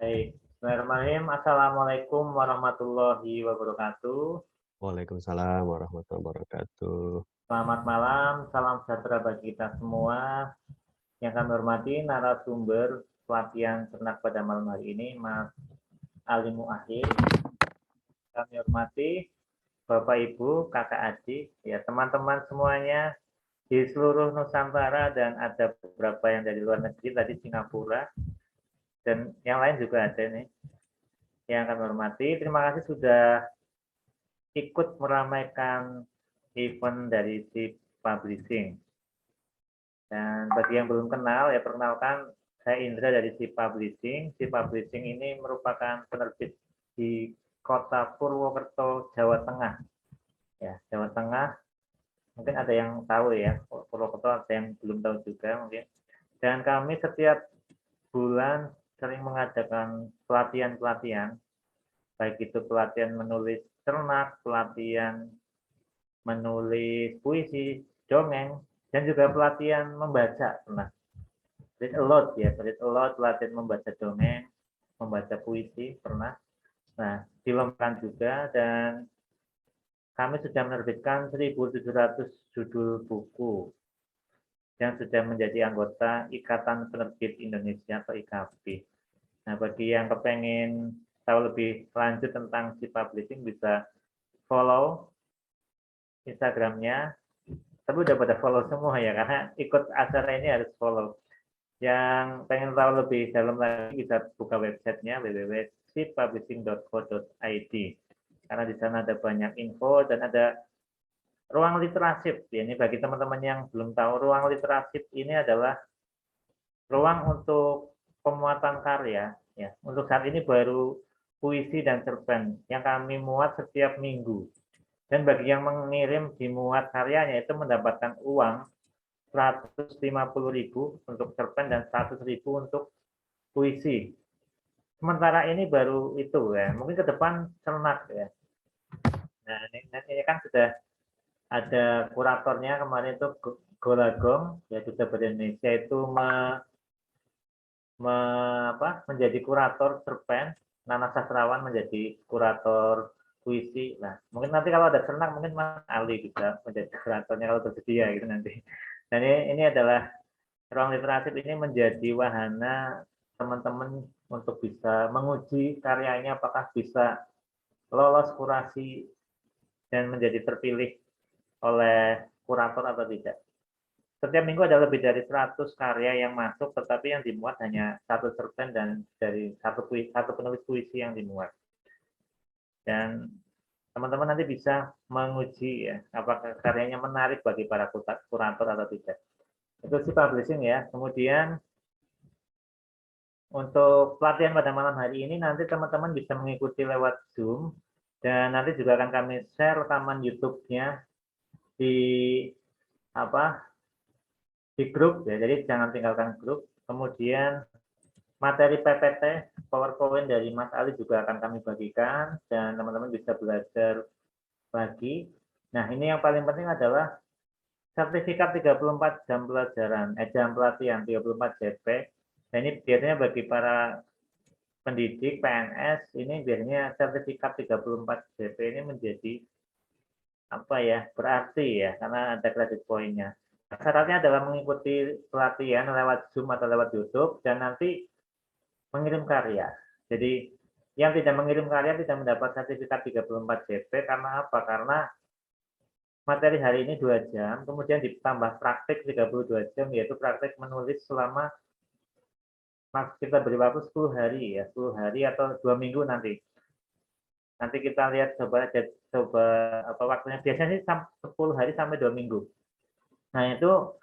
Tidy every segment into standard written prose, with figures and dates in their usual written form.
Baik, Bismillahirrahmanirrahim. Assalamualaikum warahmatullahi wabarakatuh. Waalaikumsalam warahmatullahi wabarakatuh. Selamat malam, salam sejahtera bagi kita semua. Yang kami hormati narasumber pelatihan ternak pada malam hari ini, Mas Ali Muahid. Kami hormati Bapak Ibu, kakak adik, ya teman-teman semuanya di seluruh Nusantara dan ada beberapa yang dari luar negeri, tadi Singapura, dan yang lain juga ada nih. Yang kami hormati, terima kasih sudah ikut meramaikan event dari si publishing. Dan bagi yang belum kenal, ya perkenalkan saya Indra dari si publishing. Si publishing ini merupakan penerbit di kota Purwokerto, Jawa Tengah. Ya, Jawa Tengah. Mungkin ada yang tahu ya, Purwokerto ada yang belum tahu juga mungkin. Dan kami setiap bulan sering mengadakan pelatihan-pelatihan, baik itu pelatihan menulis ternak, pelatihan menulis puisi, dongeng, dan juga pelatihan membaca. Nah, read a lot ya, read a lot, pelatihan membaca dongeng, membaca puisi, pernah. Nah, dilombakan juga dan kami sudah menerbitkan 1.700 judul buku yang sudah menjadi anggota Ikatan Penerbit Indonesia atau IKP. Nah, bagi yang kepengen tahu lebih lanjut tentang si publishing bisa follow Instagramnya. Tapi udah pada follow semua ya, karena ikut acara ini harus follow. Yang pengen tahu lebih dalam lagi bisa buka websitenya www.sippublishing.co.id karena di sana ada banyak info dan ada ruang literasip. Ya, ini bagi teman-teman yang belum tahu, ruang literasip ini adalah ruang untuk pemuatan karya. Ya, untuk saat ini baru puisi dan cerpen yang kami muat setiap minggu. Dan bagi yang mengirim dimuat karyanya itu mendapatkan uang 150.000 untuk cerpen dan 100.000 untuk puisi. Sementara ini baru itu ya, mungkin ke depan ternak ya. Nah ini kan sudah ada kuratornya kemarin itu Golagong ya, Duta Bahasa Indonesia itu menjadi kurator cerpen, Nana Sastrawan menjadi kurator puisi. Nah mungkin nanti kalau ada ternak mungkin Mas Ali bisa menjadi kuratornya kalau bersedia gitu nanti. Dan ini adalah ruang literasi ini menjadi wahana teman-teman untuk bisa menguji karyanya apakah bisa lolos kurasi dan menjadi terpilih oleh kurator atau tidak. Setiap minggu ada lebih dari 100 karya yang masuk, tetapi yang dimuat hanya satu cerpen dan dari satu penulis puisi yang dimuat. Dan teman-teman nanti bisa menguji ya, apakah karyanya menarik bagi para kurator atau tidak. Itu sih publishing ya. Kemudian untuk pelatihan pada malam hari ini nanti teman-teman bisa mengikuti lewat Zoom dan nanti juga akan kami share rekaman YouTube-nya di apa di grup ya. Jadi jangan tinggalkan grup. Kemudian materi PPT PowerPoint dari Mas Ali juga akan kami bagikan dan teman-teman bisa belajar lagi. Nah, ini yang paling penting adalah sertifikat 34 jam pelajaran, jam pelatihan 34 JP. Nah, ini biasanya bagi para pendidik PNS ini biasanya sertifikat 34 JP ini menjadi apa ya berarti ya karena ada kredit poinnya. Syaratnya adalah mengikuti pelatihan lewat Zoom atau lewat YouTube dan nanti mengirim karya. Jadi yang tidak mengirim karya tidak mendapat sertifikat 34 JP karena apa? Karena materi hari ini 2 jam, kemudian ditambah praktik 32 jam, yaitu praktik menulis selama kita beri waktu 10 hari ya, 10 hari atau 2 minggu nanti. Nanti kita lihat coba apa waktunya. Biasanya sih 10 hari sampai 2 minggu. Nah, itu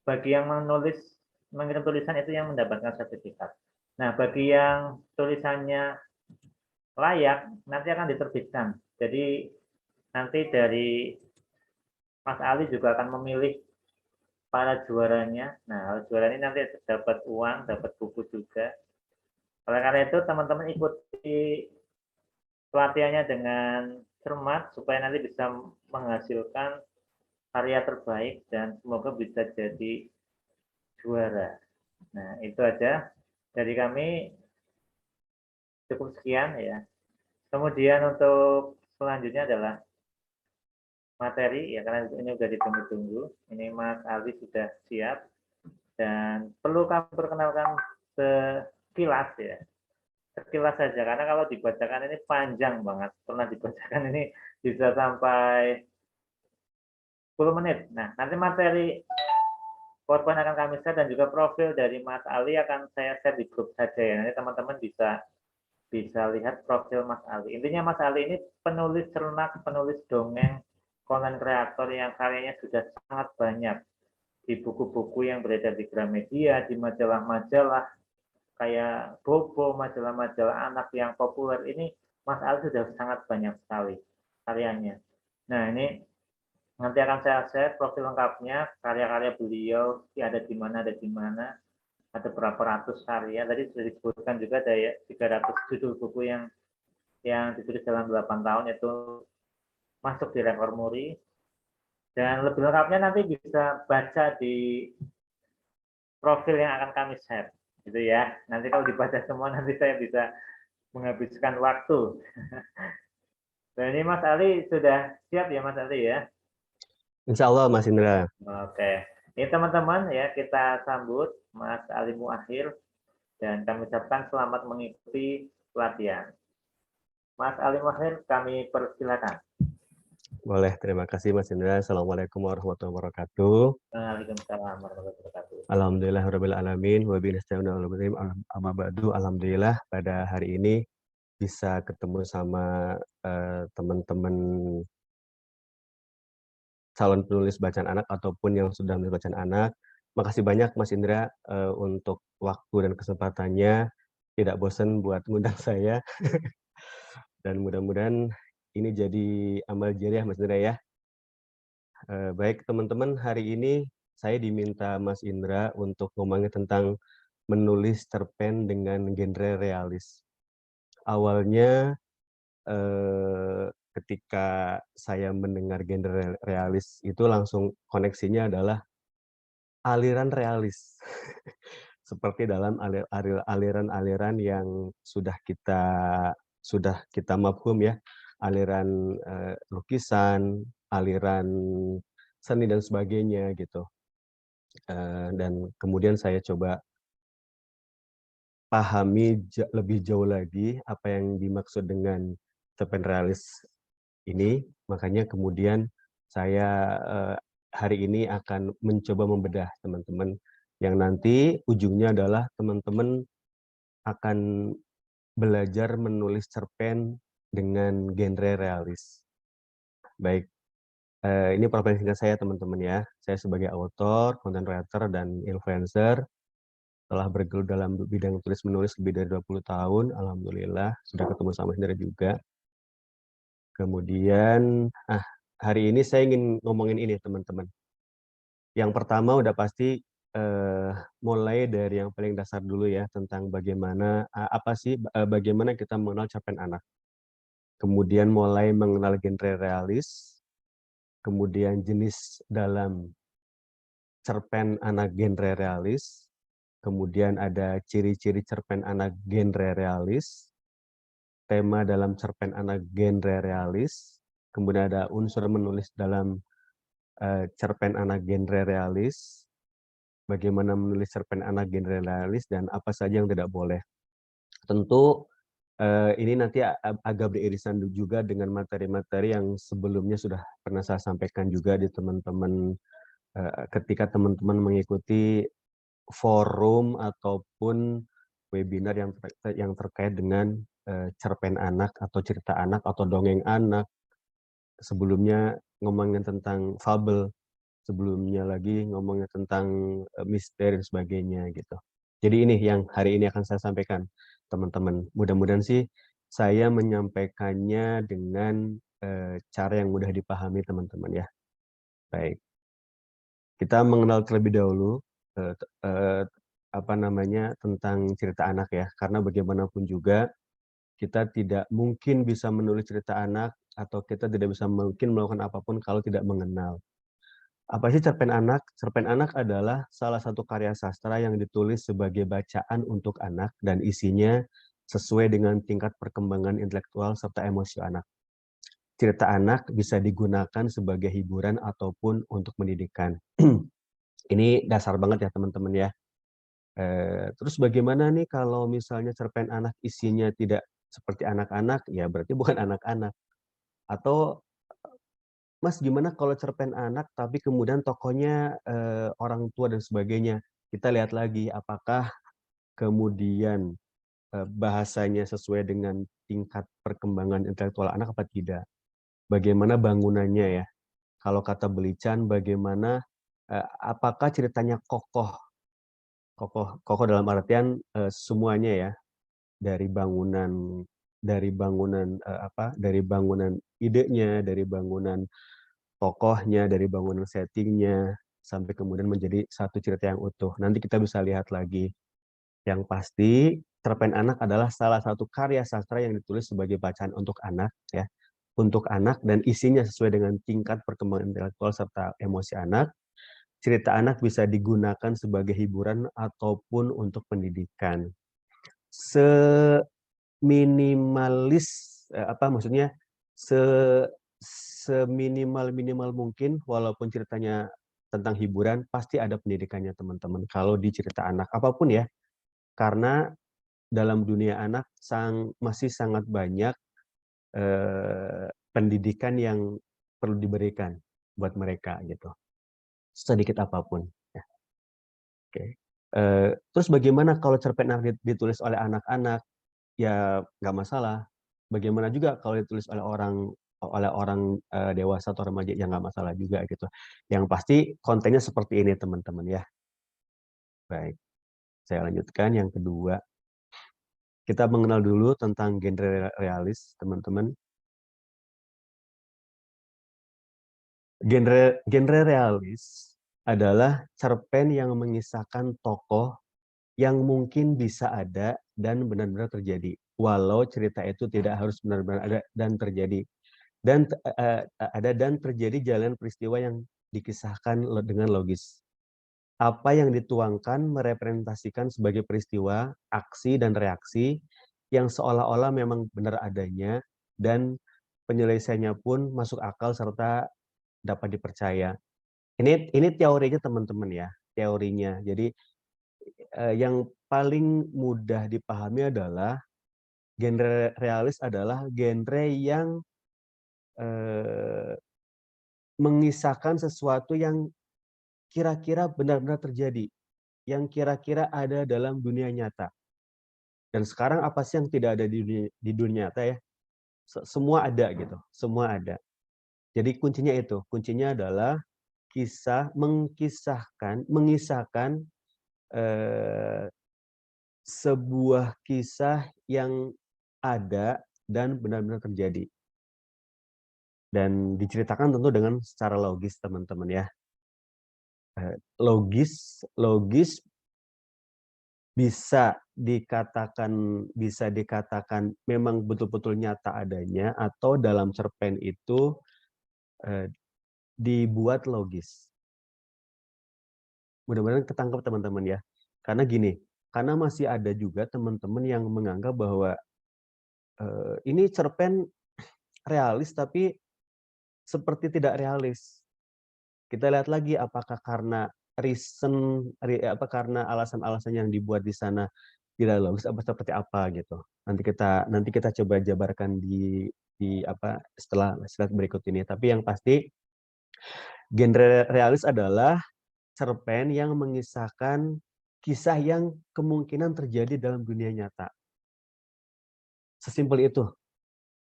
bagi yang mengirim tulisan itu yang mendapatkan sertifikat. Nah, bagi yang tulisannya layak nanti akan diterbitkan. Jadi nanti dari Mas Ali juga akan memilih para juaranya. Nah, juara ini nanti dapat uang, dapat buku juga. Oleh karena itu, teman-teman ikuti pelatihannya dengan cermat supaya nanti bisa menghasilkan karya terbaik dan semoga bisa jadi juara. Nah, itu aja dari kami. cukup sekian ya. Kemudian untuk selanjutnya adalah materi ya, karena ini sudah ditunggu-tunggu. Ini Mas Ali sudah siap dan perlu kami perkenalkan sekilas ya. Sekilas saja karena kalau dibacakan ini panjang banget. Pernah dibacakan ini bisa sampai 10 menit. Nah, nanti materi korban akan kami share dan juga profil dari Mas Ali akan saya share di grup saja ya. Nanti teman-teman bisa lihat profil Mas Ali. Intinya Mas Ali ini penulis cernak, penulis dongeng, konten kreator yang karyanya sudah sangat banyak di buku-buku yang beredar di Gramedia, di majalah-majalah kayak Bobo, majalah-majalah anak yang populer ini Mas Ali sudah sangat banyak sekali karyanya. Nah, ini nanti akan saya share profil lengkapnya, karya-karya beliau, ada di mana, ada berapa ratus karya. Tadi sudah disebutkan juga ada 300 judul buku yang ditulis dalam 8 tahun itu masuk di rekor muri. Dan lebih lengkapnya nanti bisa baca di profil yang akan kami share. Gitu ya. Nanti kalau dibaca semua nanti saya bisa menghabiskan waktu. Dan ini Mas Ali sudah siap ya Mas Ali ya? Insya Allah Mas Indra. Oke. Ini teman-teman ya kita sambut Mas Ali Muakhir dan kami ucapkan selamat mengikuti pelatihan. Mas Ali Muakhir kami persilakan. Boleh, terima kasih Mas Indra. Assalamualaikum warahmatullahi wabarakatuh. Waalaikumsalam warahmatullahi wabarakatuh. Alhamdulillahirrahmanirrahim. Amma ba'du. Alhamdulillah pada hari ini bisa ketemu sama teman-teman calon penulis bacaan anak ataupun yang sudah menulis bacaan anak. Makasih banyak Mas Indra untuk waktu dan kesempatannya. Tidak bosan buat ngundang saya. Dan mudah-mudahan ini jadi amal jariah Mas Indra ya. Baik teman-teman, hari ini saya diminta Mas Indra untuk ngomongin tentang menulis cerpen dengan genre realis. Awalnya ketika saya mendengar genre realis itu langsung koneksinya adalah aliran realis. Seperti dalam aliran-aliran yang sudah kita mafhum ya, aliran lukisan, aliran seni dan sebagainya gitu. Dan kemudian saya coba pahami lebih jauh lagi apa yang dimaksud dengan cerpen realis ini, makanya kemudian saya hari ini akan mencoba membedah teman-teman, yang nanti ujungnya adalah teman-teman akan belajar menulis cerpen dengan genre realis. Baik, ini profil singkat saya teman-teman ya. Saya sebagai author, content writer, dan influencer telah bergelut dalam bidang tulis-menulis lebih dari 20 tahun. Alhamdulillah, sudah ketemu sama sendiri juga. Kemudian, hari ini saya ingin ngomongin ini teman-teman. Yang pertama udah pasti mulai dari yang paling dasar dulu ya, tentang bagaimana bagaimana kita mengenal cerpen anak. Kemudian mulai mengenal genre realis, kemudian jenis dalam cerpen anak genre realis, kemudian ada ciri-ciri cerpen anak genre realis, tema dalam cerpen anak genre realis, kemudian ada unsur menulis dalam cerpen anak genre realis, bagaimana menulis cerpen anak genre realis, dan apa saja yang tidak boleh. Tentu ini nanti agak beririsan juga dengan materi-materi yang sebelumnya sudah pernah saya sampaikan juga di teman-teman ketika teman-teman mengikuti forum ataupun webinar yang terkait dengan cerpen anak atau cerita anak atau dongeng anak. Sebelumnya ngomongin tentang fabel, sebelumnya lagi ngomongin tentang misteri dan sebagainya gitu. Jadi ini yang hari ini akan saya sampaikan teman-teman. Mudah-mudahan sih saya menyampaikannya dengan cara yang mudah dipahami teman-teman ya. Baik, kita mengenal terlebih dahulu tentang cerita anak ya, karena bagaimanapun juga kita tidak mungkin bisa menulis cerita anak atau kita tidak bisa mungkin melakukan apapun kalau tidak mengenal. Apa sih cerpen anak? Cerpen anak adalah salah satu karya sastra yang ditulis sebagai bacaan untuk anak dan isinya sesuai dengan tingkat perkembangan intelektual serta emosi anak. Cerita anak bisa digunakan sebagai hiburan ataupun untuk pendidikan. Ini dasar banget ya teman-teman ya. Terus bagaimana nih kalau misalnya cerpen anak isinya tidak seperti anak-anak, ya berarti bukan anak-anak. Atau, Mas gimana kalau cerpen anak tapi kemudian tokohnya, orang tua dan sebagainya. Kita lihat lagi apakah kemudian, bahasanya sesuai dengan tingkat perkembangan intelektual anak apa tidak. Bagaimana bangunannya ya. Kalau kata Belican bagaimana, apakah ceritanya kokoh. Kokoh dalam artian, semuanya ya, dari bangunan dari bangunan idenya, dari bangunan tokohnya, dari bangunan setting-nya, sampai kemudian menjadi satu cerita yang utuh. Nanti kita bisa lihat lagi. Yang pasti, Cerpen Anak adalah salah satu karya sastra yang ditulis sebagai bacaan untuk anak, ya, untuk anak dan isinya sesuai dengan tingkat perkembangan intelektual serta emosi anak. Cerita anak bisa digunakan sebagai hiburan ataupun untuk pendidikan. Seminimalis, maksudnya, se seminimal-minimal mungkin, walaupun ceritanya tentang hiburan, pasti ada pendidikannya teman-teman, kalau di cerita anak. Apapun ya, karena dalam dunia anak masih sangat banyak pendidikan yang perlu diberikan buat mereka gitu, sedikit apapun. Ya, oke. Terus bagaimana kalau cerpen anak ditulis oleh anak-anak? Ya nggak masalah. Bagaimana juga kalau ditulis oleh orang dewasa atau remaja, ya nggak masalah juga gitu. Yang pasti kontennya seperti ini teman-teman ya. Baik, saya lanjutkan yang kedua. Kita mengenal dulu tentang genre realis, teman-teman. Genre realis adalah cerpen yang mengisahkan tokoh yang mungkin bisa ada dan benar-benar terjadi. Walau cerita itu tidak harus benar-benar ada dan terjadi. Dan ada dan terjadi jalan peristiwa yang dikisahkan dengan logis. Apa yang dituangkan merepresentasikan sebagai peristiwa, aksi, dan reaksi yang seolah-olah memang benar adanya dan penyelesaiannya pun masuk akal serta dapat dipercaya. Ini teorinya teman-teman ya, teorinya. Jadi yang paling mudah dipahami adalah genre realis adalah genre yang mengisahkan sesuatu yang kira-kira benar-benar terjadi, yang kira-kira ada dalam dunia nyata. Dan sekarang apa sih yang tidak ada di dunia nyata ya? Semua ada gitu, semua ada. Jadi kuncinya itu, kuncinya adalah mengisahkan eh, sebuah kisah yang ada dan benar-benar terjadi. Dan diceritakan tentu dengan secara logis teman-teman ya. Logis bisa dikatakan memang betul-betul nyata adanya atau dalam cerpen itu dibuat logis. Mudah-mudahan ketangkep teman-teman ya. Karena gini, karena masih ada juga teman-teman yang menganggap bahwa ini cerpen realis tapi seperti tidak realis. Kita lihat lagi apakah karena karena alasan-alasan yang dibuat di sana tidak logis apa seperti apa gitu. Nanti kita coba jabarkan setelah slide berikut ini. Tapi yang pasti genre realis adalah cerpen yang mengisahkan kisah yang kemungkinan terjadi dalam dunia nyata. Sesimpel itu.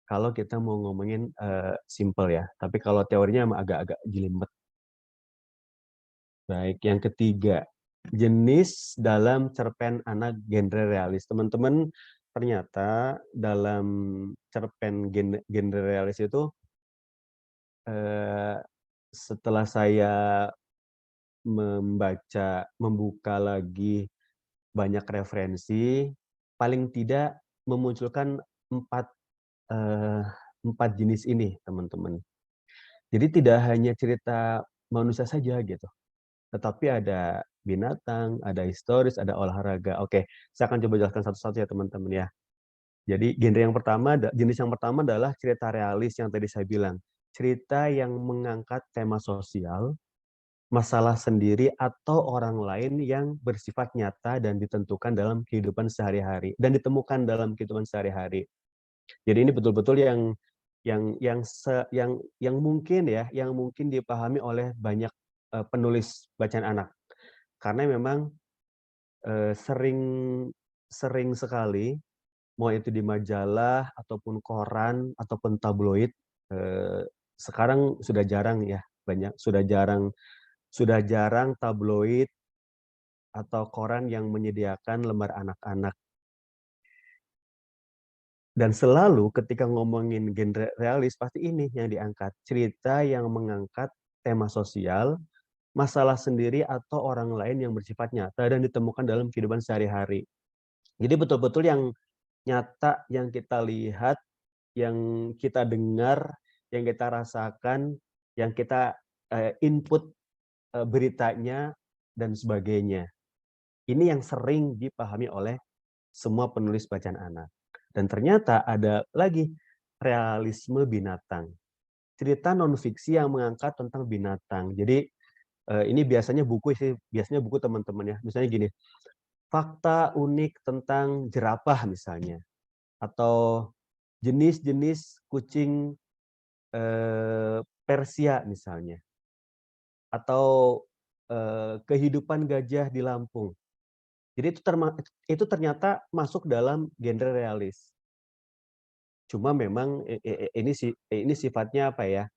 Kalau kita mau ngomongin simple ya. Tapi kalau teorinya emang agak-agak jelimet. Baik, yang ketiga, jenis dalam cerpen anak genre realis. Teman-teman, ternyata dalam cerpen genre realis itu, setelah saya membuka lagi banyak referensi, paling tidak memunculkan empat jenis ini, teman-teman. Jadi tidak hanya cerita manusia saja gitu. Tetapi ada binatang, ada historis, ada olahraga. Oke, saya akan coba jelaskan satu-satu ya teman-teman ya. Jadi jenis yang pertama adalah cerita realis yang tadi saya bilang. Cerita yang mengangkat tema sosial, masalah sendiri atau orang lain yang bersifat nyata dan ditentukan dalam kehidupan sehari-hari dan ditemukan dalam kehidupan sehari-hari. Jadi ini betul-betul yang mungkin ya, yang mungkin dipahami oleh banyak penulis bacaan anak. Karena memang sering sering sekali mau itu di majalah ataupun koran ataupun tabloid, sekarang sudah jarang ya, sudah jarang tabloid atau koran yang menyediakan lembar anak-anak. Dan selalu ketika ngomongin genre realis, pasti ini yang diangkat. Cerita yang mengangkat tema sosial, masalah sendiri atau orang lain yang bersifat nyata dan ditemukan dalam kehidupan sehari-hari. Jadi betul-betul yang nyata, yang kita lihat, yang kita dengar, yang kita rasakan, yang kita input beritanya, dan sebagainya. Ini yang sering dipahami oleh semua penulis bacaan anak. Dan ternyata ada lagi realisme binatang. Cerita non-fiksi yang mengangkat tentang binatang. Jadi ini biasanya buku teman-teman ya. Misalnya gini, fakta unik tentang jerapah misalnya, atau jenis-jenis kucing Persia misalnya, atau kehidupan gajah di Lampung. Jadi itu ternyata masuk dalam genre realis. Cuma memang ini sifatnya apa ya?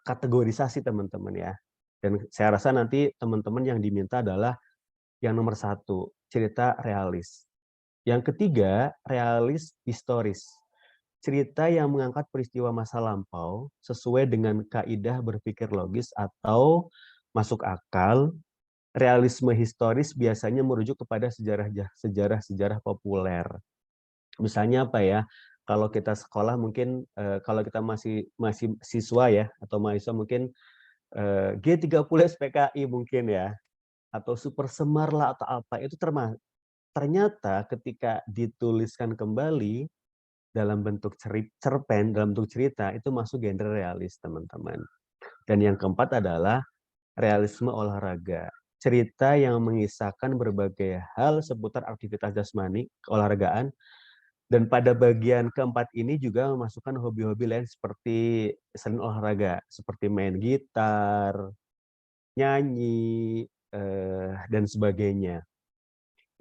Kategorisasi teman-teman ya. Dan saya rasa nanti teman-teman yang diminta adalah yang nomor 1, cerita realis. Yang ketiga, realis historis. Cerita yang mengangkat peristiwa masa lampau sesuai dengan kaidah berpikir logis atau masuk akal. Realisme historis biasanya merujuk kepada sejarah populer. Misalnya apa ya? Kalau kita sekolah mungkin kalau kita masih siswa ya atau mahasiswa mungkin G30 SPKI mungkin ya, atau Super Semar lah atau apa itu ternyata ketika dituliskan kembali dalam bentuk cerpen, dalam bentuk cerita itu masuk genre realis teman-teman. Dan yang keempat adalah realisme olahraga. Cerita yang mengisahkan berbagai hal seputar aktivitas jasmani, keolahragaan, dan pada bagian keempat ini juga memasukkan hobi-hobi lain seperti selain olahraga, seperti main gitar, nyanyi, dan sebagainya.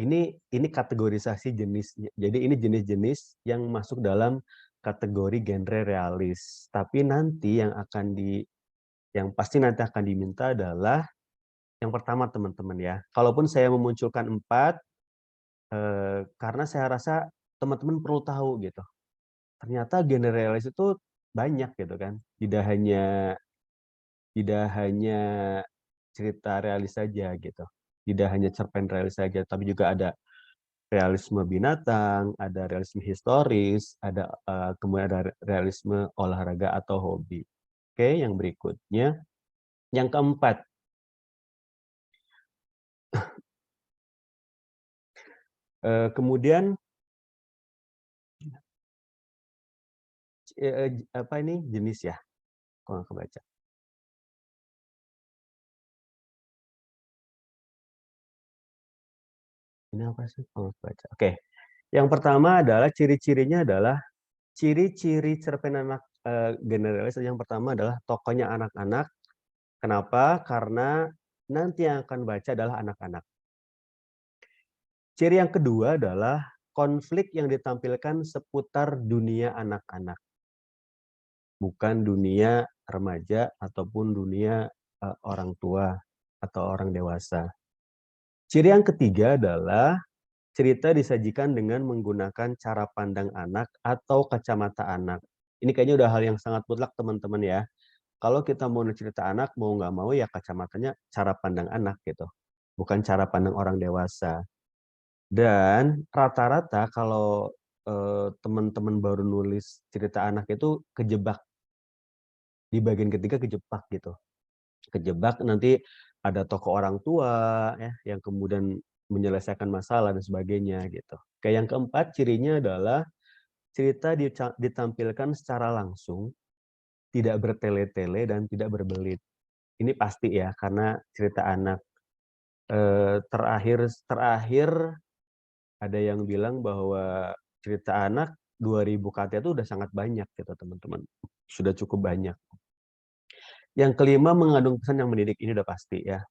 Ini kategorisasi jenisnya. Jadi ini jenis-jenis yang masuk dalam kategori genre realis. Tapi nanti yang pasti nanti akan diminta adalah yang pertama teman-teman ya. Kalaupun saya memunculkan 4, karena saya rasa teman-teman perlu tahu gitu. Ternyata genre realis itu banyak gitu kan. Tidak hanya cerita realis saja gitu. Tidak hanya cerpen realis saja, tapi juga ada realisme binatang, ada realisme historis, kemudian ada realisme olahraga atau hobi. Oke, yang berikutnya, yang keempat, kemudian apa ini jenis ya? Kok nggak kebaca? Ini apa sih? Kok nggak kebaca? Oke, yang pertama adalah ciri-cirinya adalah ciri-ciri cerpen anak generalis. Yang pertama adalah tokohnya anak-anak. Kenapa? Karena nanti yang akan baca adalah anak-anak. Ciri yang kedua adalah konflik yang ditampilkan seputar dunia anak-anak, bukan dunia remaja ataupun dunia orang tua atau orang dewasa. Ciri yang ketiga adalah cerita disajikan dengan menggunakan cara pandang anak atau kacamata anak. Ini kayaknya udah hal yang sangat mutlak teman-teman ya. Kalau kita mau cerita anak, mau nggak mau ya kacamatanya cara pandang anak gitu. Bukan cara pandang orang dewasa. Dan rata-rata kalau teman-teman baru nulis cerita anak itu kejebak. Di bagian ketiga kejebak gitu. Kejebak nanti ada tokoh orang tua ya yang kemudian menyelesaikan masalah dan sebagainya gitu. Kayak yang keempat cirinya adalah cerita ditampilkan secara langsung, tidak bertele-tele dan tidak berbelit. Ini pasti ya, karena cerita anak. Terakhir ada yang bilang bahwa cerita anak 2000 kata itu udah sangat banyak gitu teman-teman. Sudah cukup banyak. Yang kelima, mengandung pesan yang mendidik, ini udah pasti ya.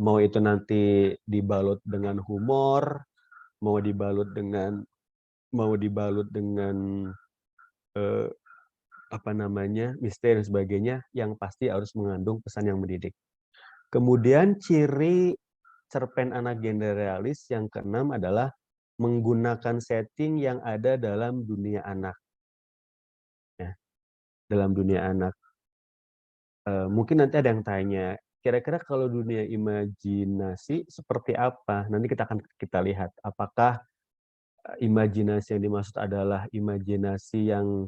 Mau itu nanti dibalut dengan humor, mau dibalut dengan eh, apa namanya, misteri dan sebagainya, yang pasti harus mengandung pesan yang mendidik. Kemudian ciri cerpen anak genre realis yang keenam adalah menggunakan setting yang ada dalam dunia anak. Ya, dalam dunia anak. Mungkin nanti ada yang tanya, kira-kira kalau dunia imajinasi seperti apa? Nanti kita lihat apakah imajinasi yang dimaksud adalah imajinasi yang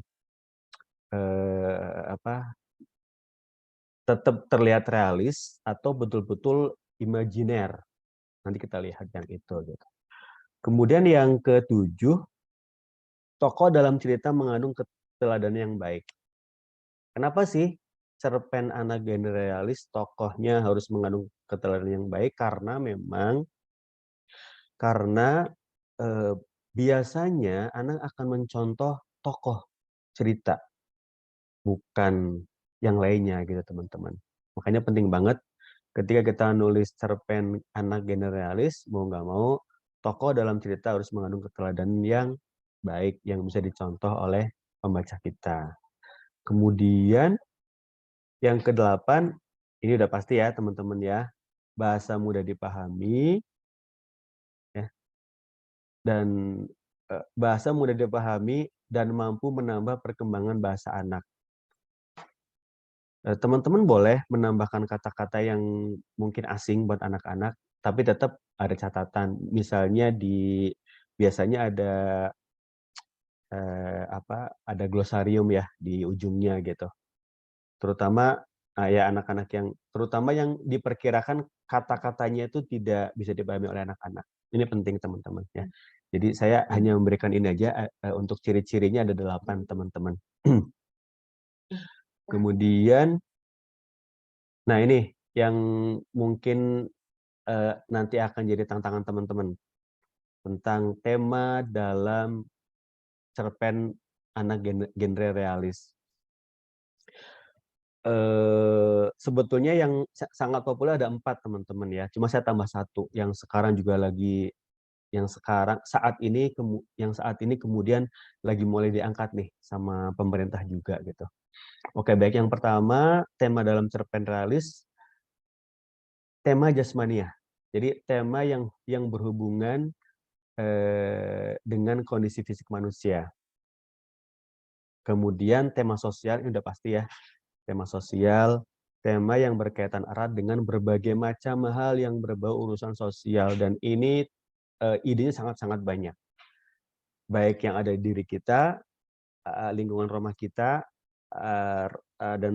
apa, tetap terlihat realis atau betul-betul imajiner. Nanti kita lihat yang itu gitu. Kemudian yang ketujuh, tokoh dalam cerita mengandung keteladanan yang baik. Kenapa sih cerpen anak genre realis tokohnya harus mengandung keteladanan yang baik? Karena biasanya anak akan mencontoh tokoh cerita, bukan yang lainnya gitu teman-teman. Makanya penting banget ketika kita nulis cerpen anak genre realis, mau nggak mau tokoh dalam cerita harus mengandung keteladanan yang baik yang bisa dicontoh oleh pembaca kita. Kemudian yang kedelapan, ini udah pasti ya teman-teman ya, bahasa mudah dipahami, ya, dan bahasa mudah dipahami dan mampu menambah perkembangan bahasa anak. Teman-teman boleh menambahkan kata-kata yang mungkin asing buat anak-anak, tapi tetap ada catatan. Misalnya biasanya ada glosarium ya di ujungnya gitu. Terutama ya anak-anak terutama yang diperkirakan kata-katanya itu tidak bisa dipahami oleh anak-anak. Ini penting teman-teman ya. Jadi saya hanya memberikan ini aja, untuk ciri-cirinya ada 8 teman-teman. Kemudian, nah ini yang mungkin nanti akan jadi tantangan teman-teman tentang tema dalam cerpen anak genre realis. Sebetulnya yang sangat populer ada 4 teman-teman ya. Cuma saya tambah 1 yang sekarang juga lagi yang saat ini kemudian lagi mulai diangkat nih sama pemerintah juga gitu. Oke, baik, yang pertama tema dalam cerpen realis, tema jasmania. Jadi tema yang berhubungan dengan kondisi fisik manusia. Kemudian tema sosial, ini udah pasti ya. Tema sosial, tema yang berkaitan erat dengan berbagai macam hal yang berbau urusan sosial. Dan ini idenya sangat-sangat banyak. Baik yang ada di diri kita, lingkungan rumah kita, dan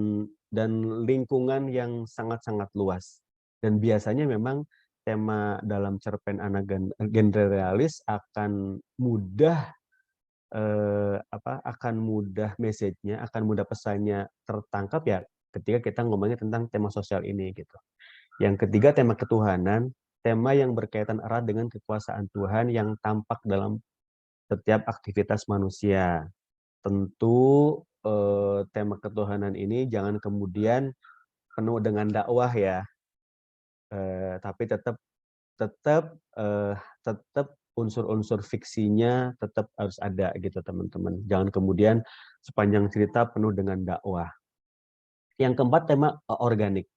lingkungan yang sangat-sangat luas. Dan biasanya memang tema dalam cerpen anak genre realis akan mudah message-nya, akan mudah pesannya tertangkap ya ketika kita ngomongnya tentang tema sosial ini gitu. Yang ketiga, tema ketuhanan, tema yang berkaitan erat dengan kekuasaan Tuhan yang tampak dalam setiap aktivitas manusia. Tentu tema ketuhanan ini jangan kemudian penuh dengan dakwah ya, tapi tetap unsur-unsur fiksinya tetap harus ada gitu teman-teman. Jangan kemudian sepanjang cerita penuh dengan dakwah. Yang keempat, tema organik.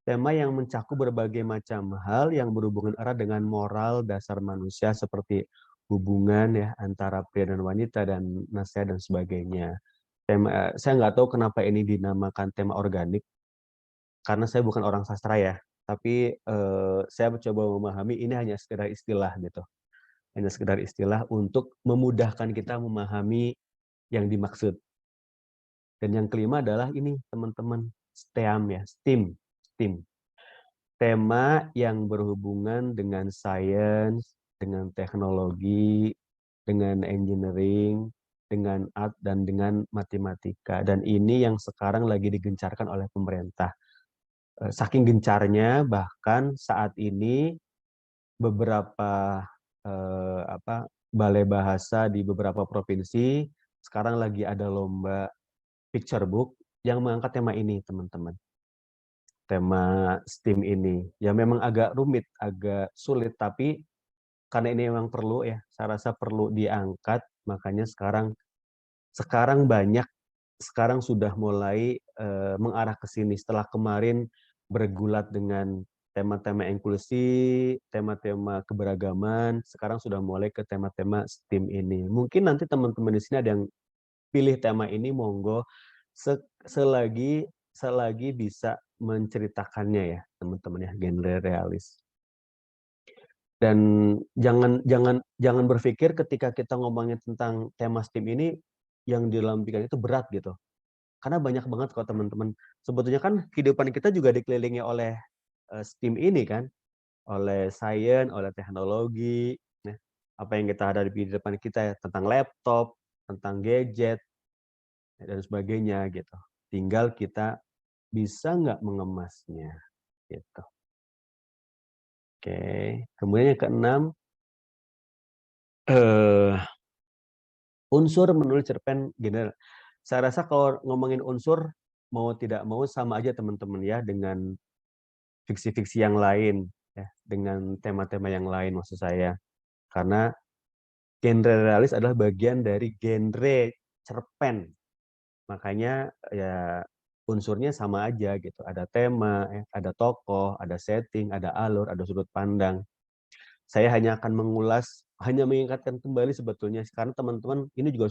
Tema yang mencakup berbagai macam hal yang berhubungan erat dengan moral dasar manusia seperti hubungan ya antara pria dan wanita dan nasihat dan sebagainya. Saya nggak tahu kenapa ini dinamakan tema organik karena saya bukan orang sastra ya, tapi saya mencoba memahami ini hanya sekedar istilah gitu. Hanya sekedar istilah untuk memudahkan kita memahami yang dimaksud. Dan yang kelima adalah ini teman-teman, STEAM ya, STEAM. Tema yang berhubungan dengan sains, dengan teknologi, dengan engineering, dengan art, dan dengan matematika. Dan ini yang sekarang lagi digencarkan oleh pemerintah. Saking gencarnya, bahkan saat ini beberapa balai bahasa di beberapa provinsi sekarang lagi ada lomba picture book yang mengangkat tema ini, teman-teman. Tema STEAM ini. Ya memang agak rumit, agak sulit, tapi karena ini memang perlu ya, saya rasa perlu diangkat, makanya sekarang sudah mulai mengarah ke sini setelah kemarin bergulat dengan tema-tema inklusi, tema-tema keberagaman, sekarang sudah mulai ke tema-tema STEAM ini. Mungkin nanti teman-teman di sini ada yang pilih tema ini, monggo selagi bisa menceritakannya ya, teman-teman ya, genre realis. Dan jangan berpikir ketika kita ngomongin tentang tema STEAM ini yang di dalam pikiran itu berat gitu. Karena banyak banget kok teman-teman. Sebetulnya kan kehidupan kita juga dikelilingi oleh STEAM ini kan, oleh sains, oleh teknologi, ya. Apa yang kita hadapi di depan kita ya, tentang laptop, tentang gadget, dan sebagainya gitu. Tinggal kita bisa nggak mengemasnya gitu. Oke, kemudian yang keenam, unsur menulis cerpen genre. Saya rasa kalau ngomongin unsur, mau tidak mau sama aja teman-teman ya dengan fiksi-fiksi yang lain, ya, dengan tema-tema yang lain maksud saya. Karena genre realis adalah bagian dari genre cerpen. Makanya ya unsurnya sama aja gitu. Ada tema, ada tokoh, ada setting, ada alur, ada sudut pandang. Saya hanya akan hanya mengingatkan kembali sebetulnya, karena teman-teman ini juga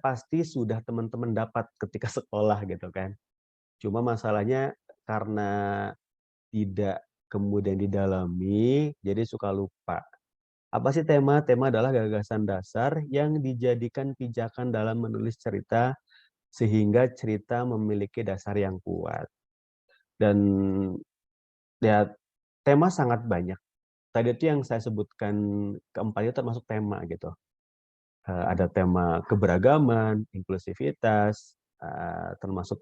pasti sudah teman-teman dapat ketika sekolah gitu kan. Cuma masalahnya karena tidak kemudian didalami, jadi suka lupa. Apa sih tema? Tema adalah gagasan dasar yang dijadikan pijakan dalam menulis cerita sehingga cerita memiliki dasar yang kuat. Dan ya tema sangat banyak. Tadi itu yang saya sebutkan keempat itu termasuk tema gitu. Ada tema keberagaman, inklusivitas, termasuk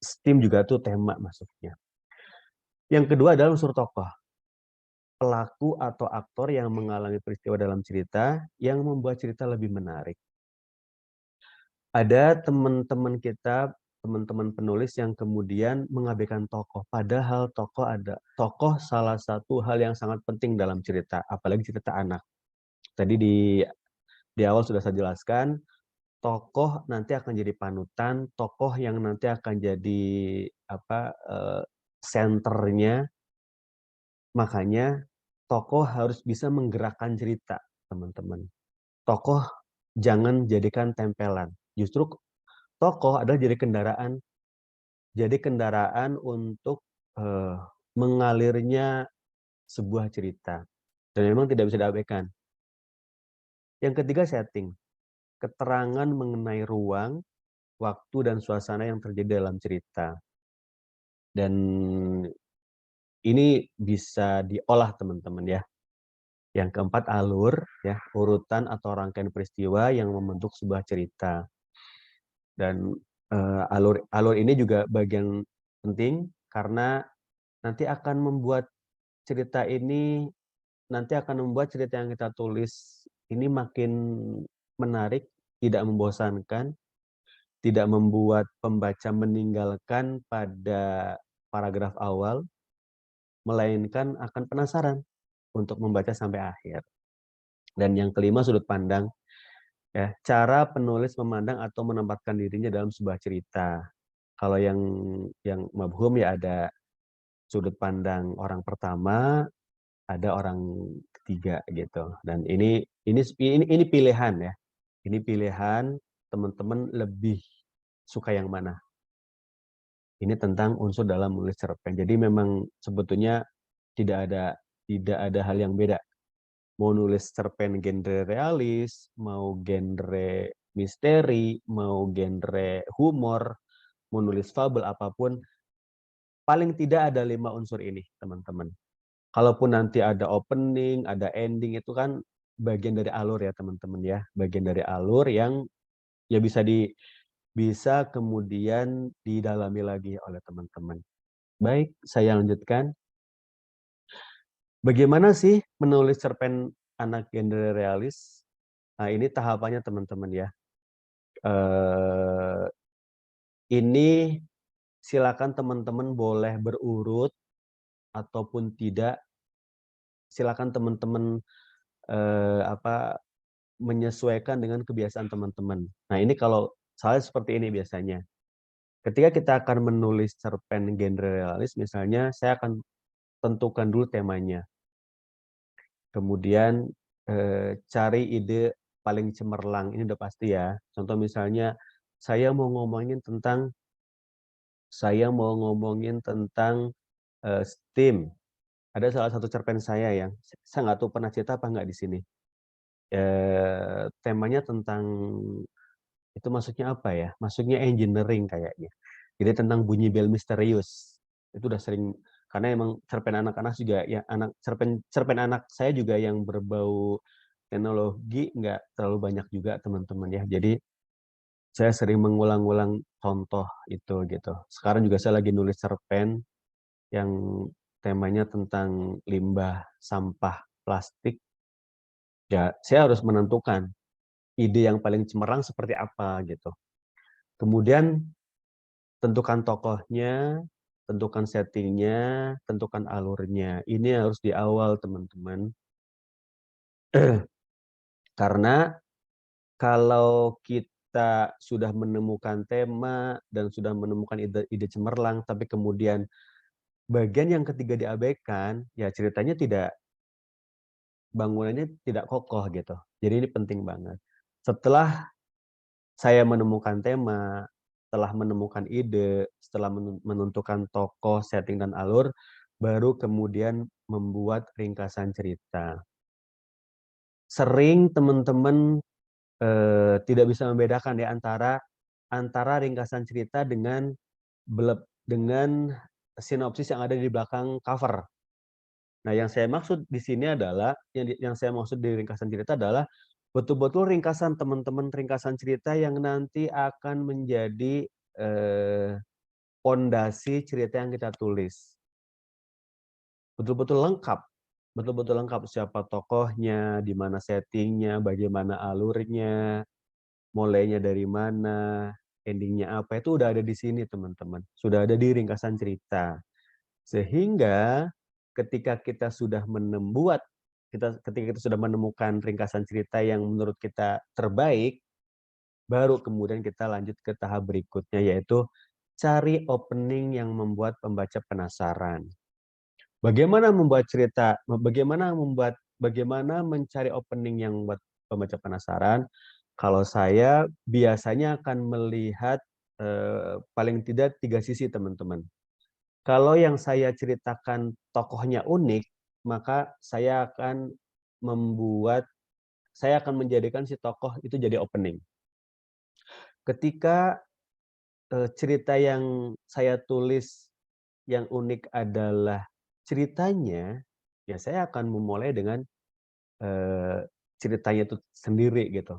STEAM juga tuh tema masuknya. Yang kedua adalah unsur tokoh. Pelaku atau aktor yang mengalami peristiwa dalam cerita yang membuat cerita lebih menarik. Ada teman-teman kita, teman-teman penulis yang kemudian mengabaikan tokoh, padahal tokoh salah satu hal yang sangat penting dalam cerita, apalagi cerita anak. Tadi di awal sudah saya jelaskan, tokoh nanti akan jadi panutan, tokoh yang nanti akan jadi senternya. Makanya tokoh harus bisa menggerakkan cerita, teman-teman. Tokoh jangan jadikan tempelan. Justru tokoh adalah jadi kendaraan untuk mengalirnya sebuah cerita. Dan memang tidak bisa diabaikan. Yang ketiga, setting. Keterangan mengenai ruang, waktu, dan suasana yang terjadi dalam cerita. Dan ini bisa diolah, teman-teman ya. Yang keempat, alur, ya, urutan atau rangkaian peristiwa yang membentuk sebuah cerita. Dan alur ini juga bagian penting karena nanti akan membuat cerita yang kita tulis ini makin menarik, tidak membosankan, tidak membuat pembaca meninggalkan pada paragraf awal, melainkan akan penasaran untuk membaca sampai akhir. Dan yang kelima, sudut pandang. Ya, cara penulis memandang atau menempatkan dirinya dalam sebuah cerita. Kalau yang mabhum ya ada sudut pandang orang pertama, ada orang ketiga gitu. Dan ini pilihan ya. Ini pilihan teman-teman lebih suka yang mana. Ini tentang unsur dalam menulis cerpen. Jadi memang sebetulnya tidak ada hal yang beda. Mau nulis cerpen genre realis, mau genre misteri, mau genre humor, mau nulis fabel apapun, paling tidak ada 5 unsur ini, teman-teman. Kalaupun nanti ada opening, ada ending, itu kan bagian dari alur ya teman-teman ya, bagian dari alur yang ya bisa kemudian didalami lagi oleh teman-teman. Baik, saya lanjutkan. Bagaimana sih menulis cerpen anak genre realis? Nah, ini tahapannya teman-teman ya. Eh, ini silakan teman-teman boleh berurut ataupun tidak. Silakan teman-teman menyesuaikan dengan kebiasaan teman-teman. Nah, ini kalau saya seperti ini biasanya. Ketika kita akan menulis cerpen genre realis, misalnya saya akan tentukan dulu temanya. Kemudian cari ide paling cemerlang, ini udah pasti ya. Contoh misalnya, saya mau ngomongin tentang STEAM. Ada salah satu cerpen saya yang saya nggak tahu pernah cerita apa nggak di sini. Temanya tentang itu maksudnya apa ya? Maksudnya engineering kayaknya. Jadi tentang bunyi bel misterius. Itu udah sering karena emang cerpen anak-anak juga ya cerpen anak saya juga yang berbau teknologi nggak terlalu banyak juga teman-teman ya. Jadi saya sering mengulang-ulang contoh itu gitu. Sekarang juga saya lagi nulis cerpen yang temanya tentang limbah sampah plastik. Ya, saya harus menentukan ide yang paling cemerlang seperti apa gitu. Kemudian tentukan tokohnya, tentukan settingnya, tentukan alurnya. Ini harus di awal teman-teman. Karena kalau kita sudah menemukan tema dan sudah menemukan ide cemerlang, tapi kemudian bagian yang ketiga diabaikan, ya ceritanya bangunannya tidak kokoh gitu. Jadi ini penting banget. Setelah saya menemukan tema, setelah menemukan ide, setelah menentukan tokoh, setting, dan alur, baru kemudian membuat ringkasan cerita. Sering teman-teman tidak bisa membedakan ya antara ringkasan cerita dengan sinopsis yang ada di belakang cover. Nah, yang saya maksud di sini adalah yang saya maksud di ringkasan cerita adalah betul-betul ringkasan teman-teman, ringkasan cerita yang nanti akan menjadi pondasi cerita yang kita tulis. Betul-betul lengkap. Betul-betul lengkap siapa tokohnya, di mana settingnya, bagaimana alurnya, mulainya dari mana, endingnya apa, itu udah ada di sini teman-teman. Sudah ada di ringkasan cerita. Sehingga ketika kita sudah ketika kita sudah menemukan ringkasan cerita yang menurut kita terbaik, baru kemudian kita lanjut ke tahap berikutnya, yaitu cari opening yang membuat pembaca penasaran. Bagaimana membuat cerita, bagaimana mencari opening yang membuat pembaca penasaran? Kalau saya biasanya akan melihat paling tidak 3 sisi teman-teman. Kalau yang saya ceritakan tokohnya unik, maka saya akan menjadikan si tokoh itu jadi opening. Ketika cerita yang saya tulis yang unik adalah ceritanya, ya saya akan memulai dengan ceritanya itu sendiri gitu.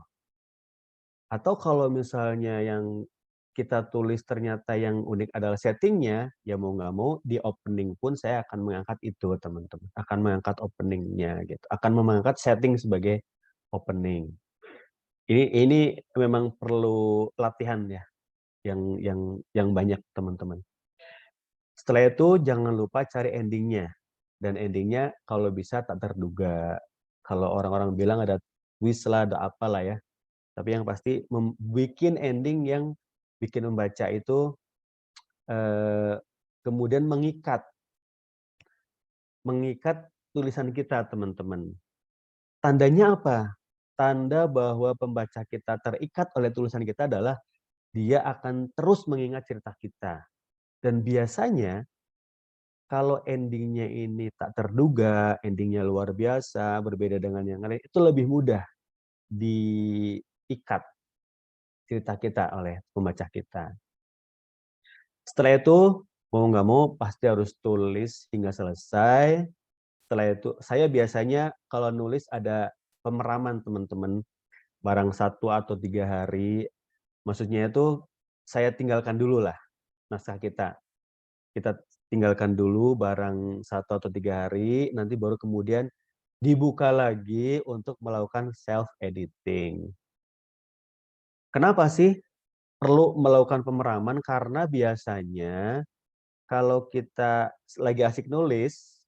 Atau kalau misalnya yang kita tulis ternyata yang unik adalah settingnya, ya mau nggak mau di opening pun saya akan mengangkat itu teman-teman. Akan mengangkat openingnya gitu. Akan mengangkat setting sebagai opening. Ini memang perlu latihan ya, yang banyak teman-teman. Setelah itu jangan lupa cari endingnya. Dan endingnya kalau bisa tak terduga. Kalau orang-orang bilang ada twist lah, ada apalah ya. Tapi yang pasti bikin ending yang bikin membaca itu kemudian mengikat tulisan kita, teman-teman. Tandanya apa? Tanda bahwa pembaca kita terikat oleh tulisan kita adalah dia akan terus mengingat cerita kita. Dan biasanya kalau endingnya ini tak terduga, endingnya luar biasa, berbeda dengan yang lain, itu lebih mudah diikat cerita kita oleh pembaca kita. Setelah itu, mau nggak mau pasti harus tulis hingga selesai. Setelah itu, saya biasanya kalau nulis ada pemeraman teman-teman, barang 1 atau 3 hari. Maksudnya itu saya tinggalkan dulu lah naskah kita. Kita tinggalkan dulu barang 1 atau 3 hari, nanti baru kemudian dibuka lagi untuk melakukan self editing. Kenapa sih perlu melakukan pemeraman? Karena biasanya kalau kita lagi asik nulis,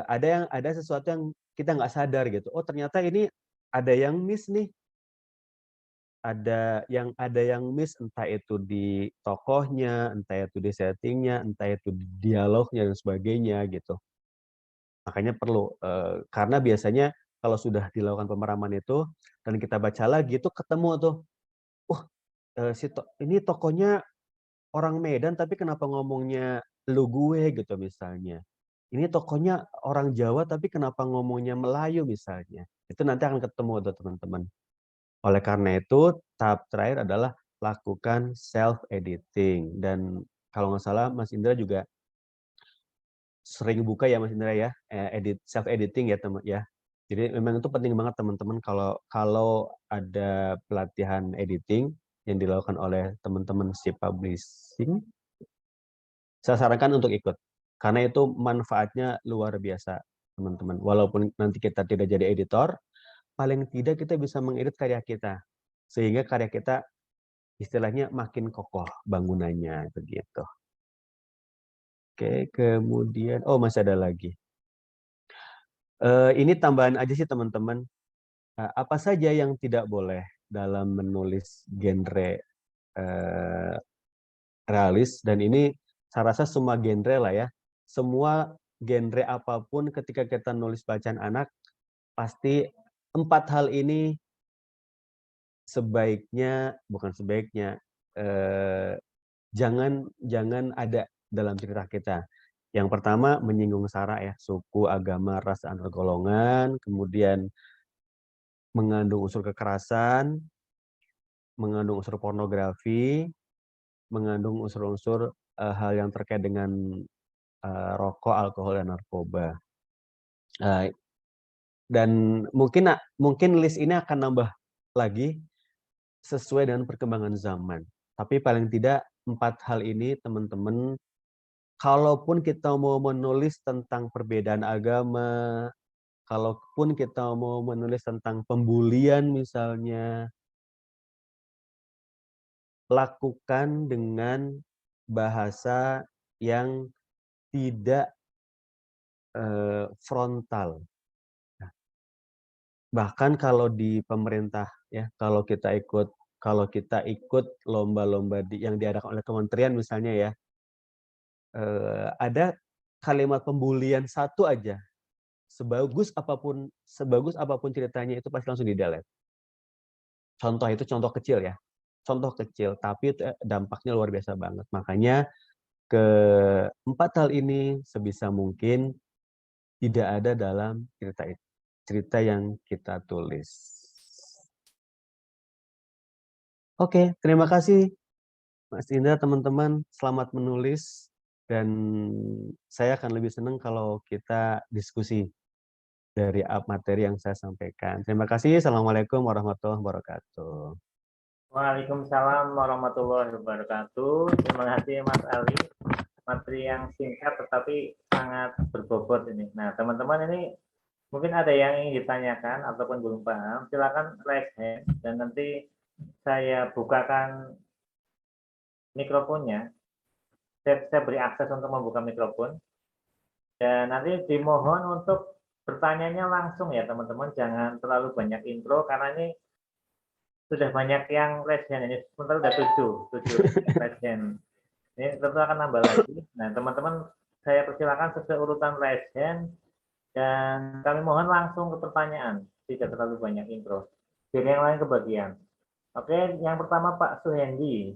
ada sesuatu yang kita nggak sadar gitu. Oh ternyata ini ada yang miss nih. Ada yang miss, entah itu di tokohnya, entah itu di settingnya, entah itu di dialognya dan sebagainya gitu. Makanya perlu, karena biasanya kalau sudah dilakukan pemeraman itu dan kita baca lagi itu ketemu tuh, "Wah, ini tokohnya orang Medan tapi kenapa ngomongnya lu gue?" gitu misalnya. Ini tokohnya orang Jawa tapi kenapa ngomongnya Melayu misalnya. Itu nanti akan ketemu tuh teman-teman. Oleh karena itu, tahap terakhir adalah lakukan self editing dan kalau nggak salah Mas Indra juga sering buka ya Mas Indra ya, self editing ya teman ya. Jadi memang itu penting banget teman-teman kalau ada pelatihan editing yang dilakukan oleh teman-teman si publishing, saya sarankan untuk ikut. Karena itu manfaatnya luar biasa teman-teman. Walaupun nanti kita tidak jadi editor, paling tidak kita bisa mengedit karya kita. Sehingga karya kita istilahnya makin kokoh bangunannya begitu. Oke, kemudian masih ada lagi. Ini tambahan aja sih teman-teman. Apa saja yang tidak boleh dalam menulis genre realis, dan ini saya rasa semua genre lah ya. Semua genre apapun ketika kita nulis bacaan anak, pasti 4 hal ini bukan sebaiknya, jangan ada dalam cerita kita. Yang pertama menyinggung sara ya, suku, agama, ras, antar golongan, kemudian mengandung unsur kekerasan, mengandung unsur pornografi, mengandung unsur-unsur hal yang terkait dengan rokok, alkohol, dan narkoba. Dan mungkin list ini akan nambah lagi sesuai dengan perkembangan zaman. Tapi paling tidak 4 hal ini teman-teman, kalaupun kita mau menulis tentang perbedaan agama, kalaupun kita mau menulis tentang pembulian misalnya, lakukan dengan bahasa yang tidak frontal. Bahkan kalau di pemerintah ya, kalau kita ikut lomba-lomba yang diadakan oleh kementerian misalnya ya, ada kalimat pembulian satu aja, sebagus apapun ceritanya itu pasti langsung di-delete. Contoh kecil ya, contoh kecil, tapi itu dampaknya luar biasa banget. Makanya keempat hal ini sebisa mungkin tidak ada dalam cerita yang kita tulis. Oke, terima kasih Mas Indra, teman-teman. Selamat menulis, dan saya akan lebih senang kalau kita diskusi dari materi yang saya sampaikan. Terima kasih. Assalamualaikum warahmatullahi wabarakatuh. Waalaikumsalam warahmatullahi wabarakatuh. Terima kasih Mas Ali. Materi yang singkat tetapi sangat berbobot ini. Nah, teman-teman ini mungkin ada yang ingin ditanyakan ataupun belum paham, silakan raise hand dan nanti saya bukakan mikrofonnya. Saya beri akses untuk membuka mikrofon. Dan nanti dimohon untuk bertanyanya langsung ya teman-teman, jangan terlalu banyak intro karena ini sudah banyak yang raise hand ini, sementara sudah 7 raise hand. Ini tentu akan nambah lagi. Nah teman-teman saya persilakan sesuai urutan raise hand dan kami mohon langsung ke pertanyaan, tidak terlalu banyak intro. Biar yang lain kebagian. Oke, yang pertama Pak Suhendi,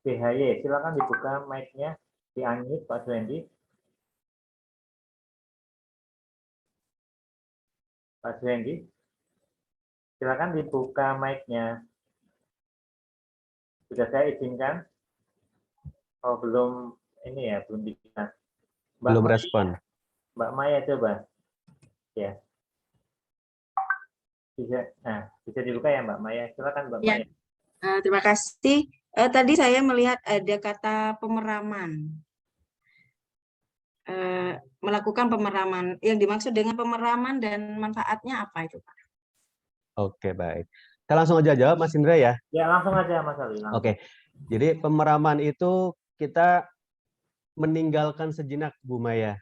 BHY, silakan dibuka mic-nya, di-unmute Pak Suhendi. Pak Suhendi, silakan dibuka mic-nya. Sudah saya izinkan? Oh belum ini ya, belum bisa. Belum respon. Mbak Maya coba. Ya. bisa dibuka ya Mbak Maya. Silakan Mbak Ya, Maya. terima kasih. Tadi saya melihat ada kata pemeraman. Melakukan pemeraman. Yang dimaksud dengan pemeraman dan manfaatnya apa itu, Pak? Oke, baik. Kita langsung aja jawab, Mas Indra ya. Ya, langsung aja Mas Ali. Langsung. Oke. Jadi pemeraman itu kita meninggalkan sejenak, Bu Maya.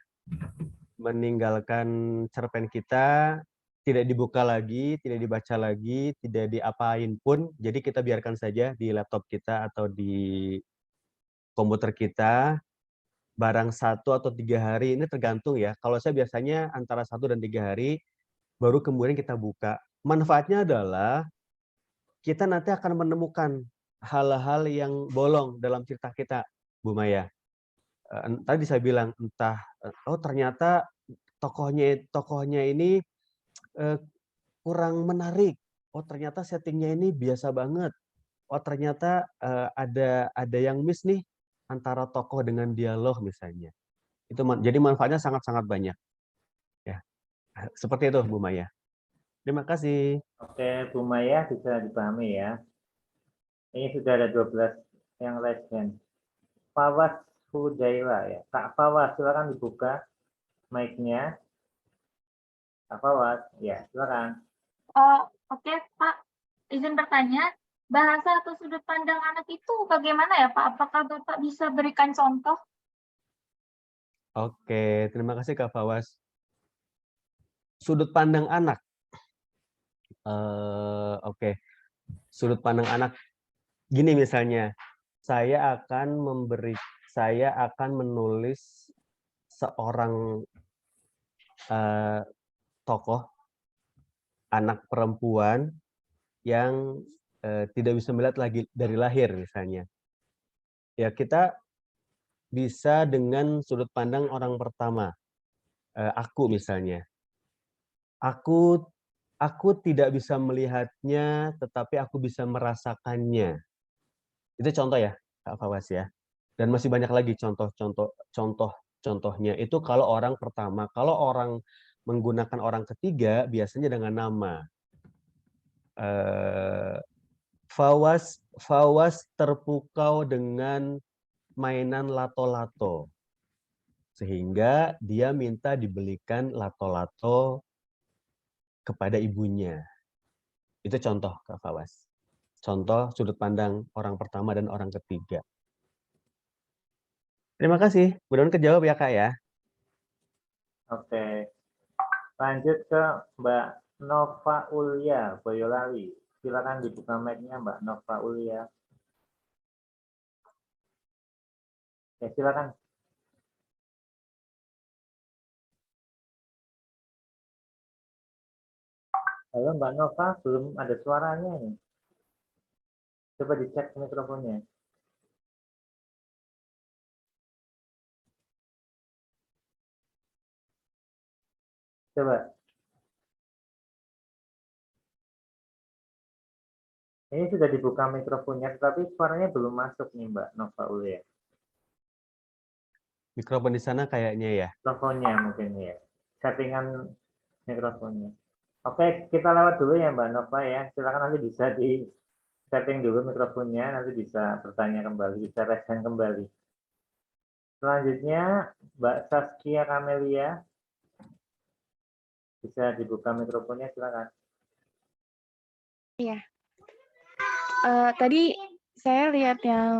Meninggalkan cerpen kita, tidak dibuka lagi, tidak dibaca lagi, tidak diapain pun. Jadi kita biarkan saja di laptop kita atau di komputer kita. Barang 1 atau 3 hari, ini tergantung ya. Kalau saya biasanya antara 1 dan 3 hari, baru kemudian kita buka. Manfaatnya adalah kita nanti akan menemukan hal-hal yang bolong dalam cerita kita, Bu Maya. Tadi saya bilang entah, oh ternyata tokohnya ini kurang menarik. Oh ternyata settingnya ini biasa banget. Oh ternyata ada yang miss nih antara tokoh dengan dialog misalnya. Jadi manfaatnya sangat-sangat banyak. Ya, seperti itu Bu Maya. Terima kasih. Oke, Bu Maya bisa dipahami ya. Ini sudah ada 12 yang raise hand. Fawas Hudaila ya. Kak Fawas, silakan dibuka mic-nya. Kak Fawas, ya silakan. Oke, Pak. Izin bertanya, bahasa atau sudut pandang anak itu bagaimana ya, Pak? Apakah Bapak bisa berikan contoh? Oke, terima kasih Kak Fawas. Sudut pandang anak. Oke, sudut pandang anak. Gini misalnya, saya akan menulis seorang tokoh anak perempuan yang tidak bisa melihat lagi dari lahir misalnya. Ya kita bisa dengan sudut pandang orang pertama. Aku misalnya. Aku tidak bisa melihatnya, tetapi aku bisa merasakannya. Itu contoh ya, Kak Fawas ya. Dan masih banyak lagi contohnya. Itu kalau orang pertama. Kalau orang menggunakan orang ketiga, biasanya dengan nama. Fawas terpukau dengan mainan lato-lato. Sehingga dia minta dibelikan lato-lato kepada ibunya. Itu contoh, Kak Fawas. Contoh sudut pandang orang pertama dan orang ketiga. Terima kasih. Mudah-mudahan kejawab ya, Kak ya. Oke. Lanjut ke Mbak Nova Ulia Boyolali. Silakan dibuka mic-nya Mbak Nova Ulia. Ya, silakan. Halo Mbak Nova, belum ada suaranya ini. Coba dicek mikrofonnya. Coba. Ini sudah dibuka mikrofonnya, tetapi suaranya belum masuk nih Mbak Nova Ulia. Mikrofon di sana kayaknya ya. Mikrofonnya mungkin ya. Settingan mikrofonnya. Oke, kita lewat dulu ya Mbak Nova ya. Silakan nanti bisa di setting dulu mikrofonnya, nanti bisa bertanya kembali, bisa raise kembali. Selanjutnya Mbak Saskia Kamelia. Bisa dibuka mikrofonnya, silakan. Iya. Tadi saya lihat yang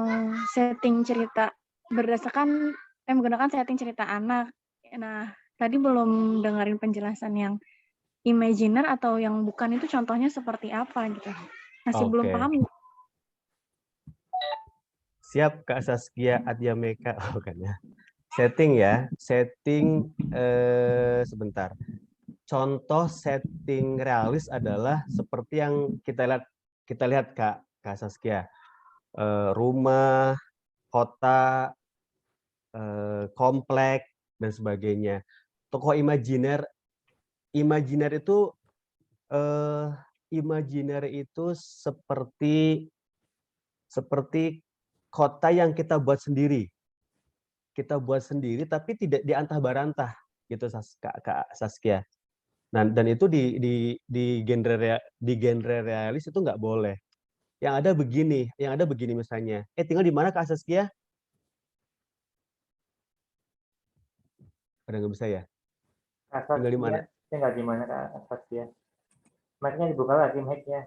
setting cerita berdasarkan menggunakan setting cerita anak. Nah, tadi belum dengerin penjelasan yang imaginer atau yang bukan itu contohnya seperti apa gitu. Masih belum paham. Siap Kak Saskia Adyameka. Oh, bukan ya. Setting ya. Setting sebentar. Contoh setting realis adalah seperti yang kita lihat Kak Saskia. Rumah, kota, komplek dan sebagainya. Tokoh imajiner itu seperti kota yang kita buat sendiri. Kita buat sendiri tapi tidak diantah-barantah gitu Kak Saskia. Dan itu di genre realis itu nggak boleh. Yang ada begini misalnya. Tinggal di mana Kak Saskia? Pada nggak bisa ya? Tinggal di mana? Tinggal di mana Kak Saskia? Mic-nya dibuka lagi mic-nya.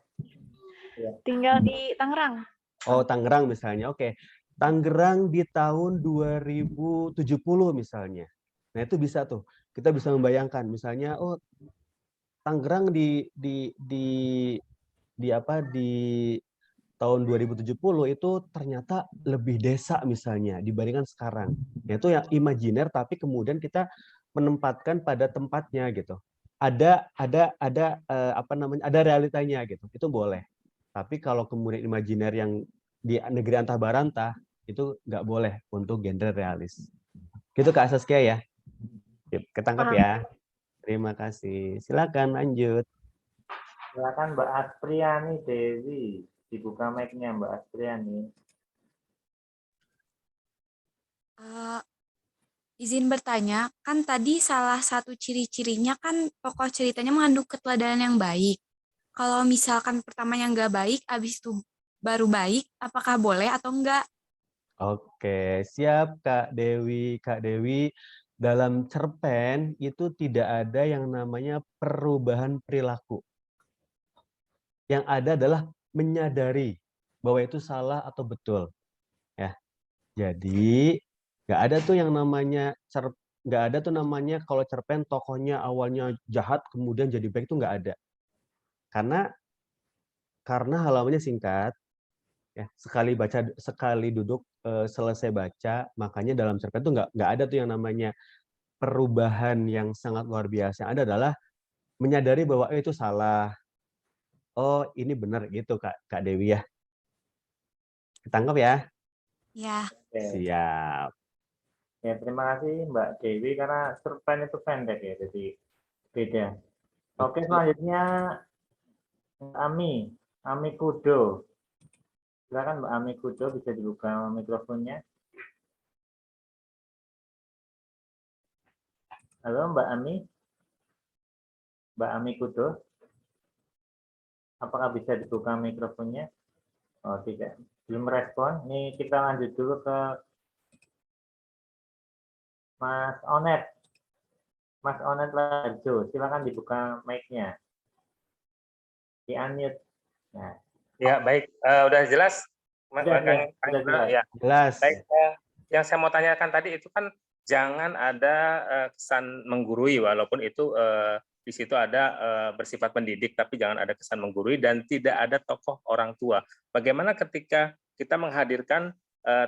Ya. Tinggal di Tangerang. Oh, Tangerang misalnya. Oke. Tangerang di tahun 2070 misalnya. Nah, itu bisa tuh. Kita bisa membayangkan misalnya Tangerang di tahun 2070 itu ternyata lebih desa misalnya dibandingkan sekarang. Nah, itu yang imajiner tapi kemudian kita menempatkan pada tempatnya gitu. Ada realitanya gitu. Itu boleh. Tapi kalau kemudian imajiner yang di negeri antah barantah itu nggak boleh untuk genre realis. Gitu Kak Saskia ya. Ketangkap ya. Terima kasih. Silakan lanjut. Silakan Mbak Aspriani Dewi. Dibuka mic-nya Mbak Aspriani. Izin bertanya, kan tadi salah satu ciri-cirinya kan tokoh ceritanya mengandung keteladanan yang baik. Kalau misalkan pertamanya nggak baik, abis itu baru baik, apakah boleh atau enggak? Oke, siap Kak Dewi. Kak Dewi, dalam cerpen itu tidak ada yang namanya perubahan perilaku. Yang ada adalah menyadari bahwa itu salah atau betul. Ya. Jadi nggak ada tuh yang namanya kalau cerpen tokohnya awalnya jahat kemudian jadi baik, itu nggak ada. Karena halamannya singkat. Ya, sekali duduk selesai baca, makanya dalam cerpen itu nggak ada tuh yang namanya perubahan yang sangat luar biasa. Yang ada adalah menyadari bahwa itu salah, oh ini benar gitu Kak Dewi ya. Ketangkep ya? Ya. Oke. Siap. Ya, terima kasih Mbak Dewi karena cerpen itu pendek ya, jadi beda. Oke, selanjutnya Ami Kudo. Silakan Mbak Ami Kudo, bisa dibuka mikrofonnya. Halo Mbak Ami. Mbak Ami Kudo. Apakah bisa dibuka mikrofonnya? Oh, tidak. Belum respon. Ini kita lanjut dulu ke Mas Onet. Mas Onet Larjo, silakan dibuka mic-nya. Di-unmute. Nah. Ya, baik. Udah jelas? Sudah jelas. Ya. Jelas. Baik, yang saya mau tanyakan tadi itu kan jangan ada kesan menggurui, walaupun itu di situ ada bersifat pendidik, tapi jangan ada kesan menggurui dan tidak ada tokoh orang tua. Bagaimana ketika kita menghadirkan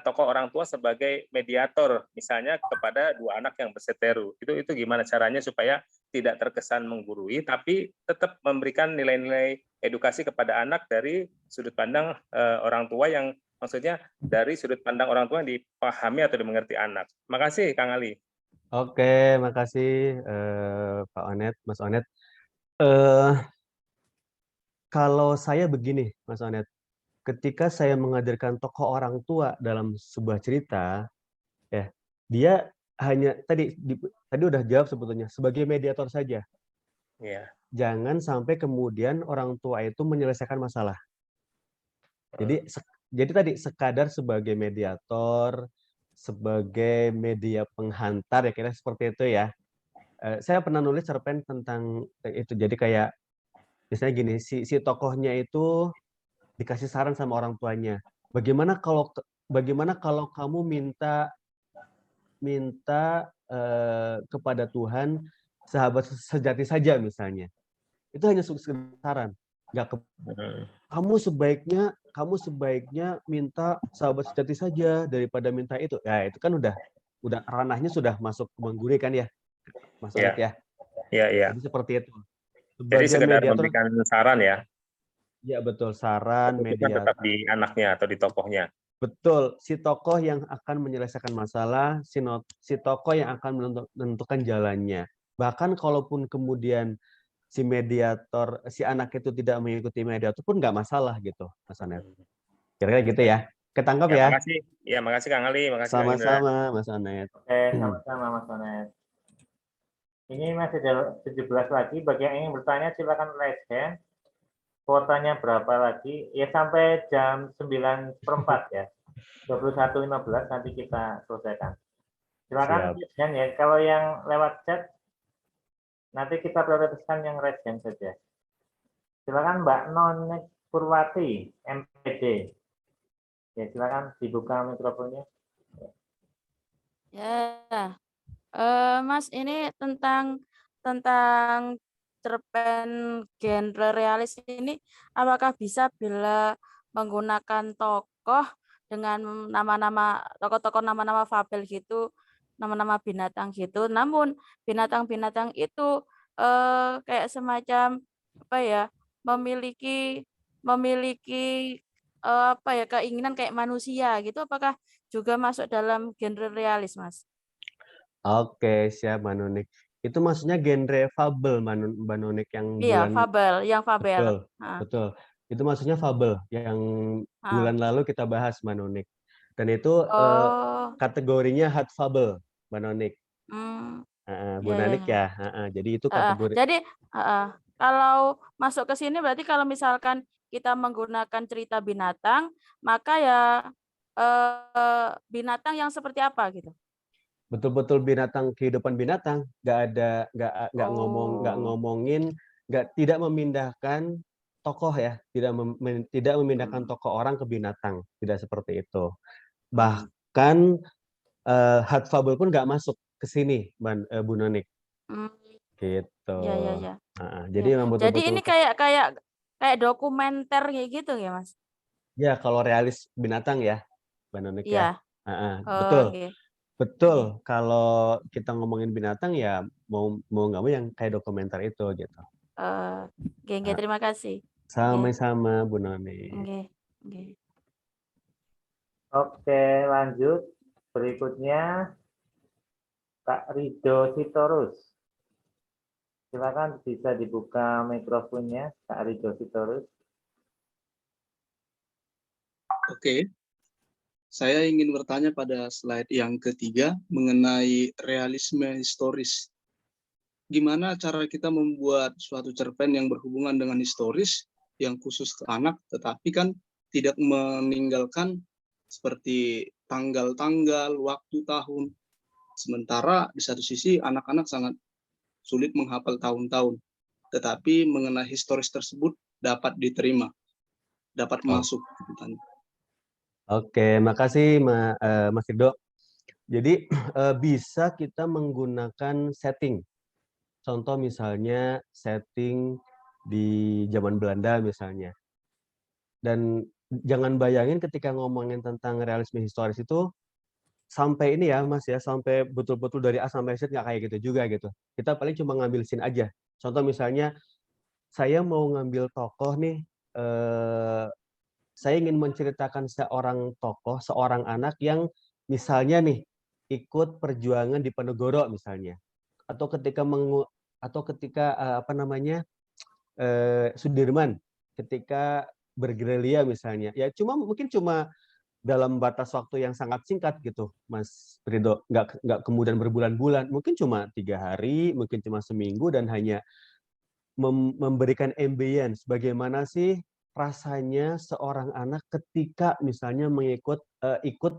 tokoh orang tua sebagai mediator, misalnya kepada dua anak yang berseteru, itu gimana caranya supaya tidak terkesan menggurui, tapi tetap memberikan nilai-nilai edukasi kepada anak dari sudut pandang orang tua yang maksudnya dari sudut pandang orang tua yang dipahami atau dimengerti anak. Makasih Kang Ali. Oke, makasih Pak Onet, Mas Onet. Kalau saya begini, Mas Onet, ketika saya menghadirkan tokoh orang tua dalam sebuah cerita, ya dia hanya tadi udah jawab sebetulnya sebagai mediator saja. Yeah. Jangan sampai kemudian orang tua itu menyelesaikan masalah. Jadi tadi sekadar sebagai mediator, sebagai media penghantar ya kira seperti itu ya. Saya pernah nulis cerpen tentang itu. Jadi kayak misalnya gini, si tokohnya itu dikasih saran sama orang tuanya. Bagaimana kalau kamu minta kepada Tuhan sahabat sejati saja misalnya. Itu hanya saran. Kamu sebaiknya minta sahabat sejati saja daripada minta itu. Ya, itu kan udah ranahnya sudah masuk menggurui kan ya, Mas Onet ya. Iya. Jadi seperti itu. Jadi sekedar memberikan saran ya. Iya betul, saran mediator. Tetap di anaknya atau di tokohnya. Betul, si tokoh yang akan menyelesaikan masalah, si tokoh yang akan menentukan jalannya. Bahkan kalaupun kemudian si anak itu tidak mengikuti mediator pun nggak masalah gitu, Mas Onet. Kira-kira gitu ya. Ketangkap ya? Makasih Kang Ali. Makasih Sama-sama, Mas Onet. Oke, sama-sama Mas Onet. Ini masih ada 17 lagi. Bagi yang ingin bertanya silakan raise hand. Kuotanya berapa lagi? Ya sampai jam 9:04 ya. 21:15 nanti kita selesaikan. Silakan Siap. raise hand ya. Kalau yang lewat chat nanti kita prioritaskan yang raise hand saja. Silakan Mbak Nonek Purwati, MPD. Ya, silakan dibuka mikrofonnya. Ya, Mas, ini tentang cerpen genre realis ini, apakah bisa bila menggunakan tokoh dengan nama-nama tokoh-tokoh nama-nama fabel gitu, nama-nama binatang gitu, namun binatang-binatang itu kayak semacam apa ya, memiliki apa ya, keinginan kayak manusia gitu, apakah juga masuk dalam genre realis, Mas? Oke, siap Mbak Nunik. Itu maksudnya genre fabel Mbak Nunik yang Iya, bulan yang fabel. betul, Heeh, betul. Itu maksudnya fabel yang heeh. bulan lalu kita bahas Mbak Nunik. Dan itu Oh, kategorinya hard fabel Mbak Nunik. Bu ya, ya, Nanik ya. ya. Jadi itu kategori. Jadi kalau masuk ke sini berarti kalau misalkan kita menggunakan cerita binatang, maka ya binatang yang seperti apa gitu? Betul-betul binatang, kehidupan binatang, nggak Oh, ngomongin, tidak memindahkan tokoh ya, tidak memindahkan hmm, tokoh orang ke binatang, tidak seperti itu. hmm, Bahkan hard fable pun nggak masuk ke sini, Bu Nonik, hmm, gitu. ya, ya, ya, Jadi ya. memang Jadi betul-betul, ini kayak dokumenter kayak gitu ya, Mas? ya kalau realis binatang ya, Mbak Nonik ya. Iya. Oh, Betul. oke. Betul, kalau kita ngomongin binatang ya mau nggak mau yang kayak dokumenter itu gitu. Oke, terima kasih. Oke, Sama-sama Bu Noni. oke, oke. Oke, lanjut. Berikutnya Kak Rido Sitorus. Silakan bisa dibuka mikrofonnya, Kak Rido Sitorus. Oke, saya ingin bertanya pada slide yang ketiga mengenai realisme historis. Gimana cara kita membuat suatu cerpen yang berhubungan dengan historis, yang khusus ke anak, tetapi kan tidak meninggalkan seperti tanggal-tanggal, waktu, tahun. Sementara di satu sisi anak-anak sangat sulit menghafal tahun-tahun, tetapi mengenai historis tersebut dapat diterima, dapat masuk. Oke, makasih Mas Rido. Jadi bisa kita menggunakan setting. Contoh misalnya setting di zaman Belanda misalnya. Dan jangan bayangin ketika ngomongin tentang realisme historis itu sampai ini ya Mas ya, sampai betul-betul dari A sampai Z nggak kayak gitu juga gitu. Kita paling cuma ngambil scene aja. Contoh misalnya saya mau ngambil tokoh nih, saya ingin menceritakan seorang tokoh, seorang anak yang misalnya nih ikut perjuangan di Ponorogo misalnya, atau ketika apa namanya Sudirman ketika bergerilya misalnya, ya mungkin cuma dalam batas waktu yang sangat singkat gitu, Mas Rido, nggak kemudian berbulan-bulan, mungkin cuma 3 hari, mungkin cuma seminggu, dan hanya memberikan ambience bagaimana sih rasanya seorang anak ketika misalnya ikut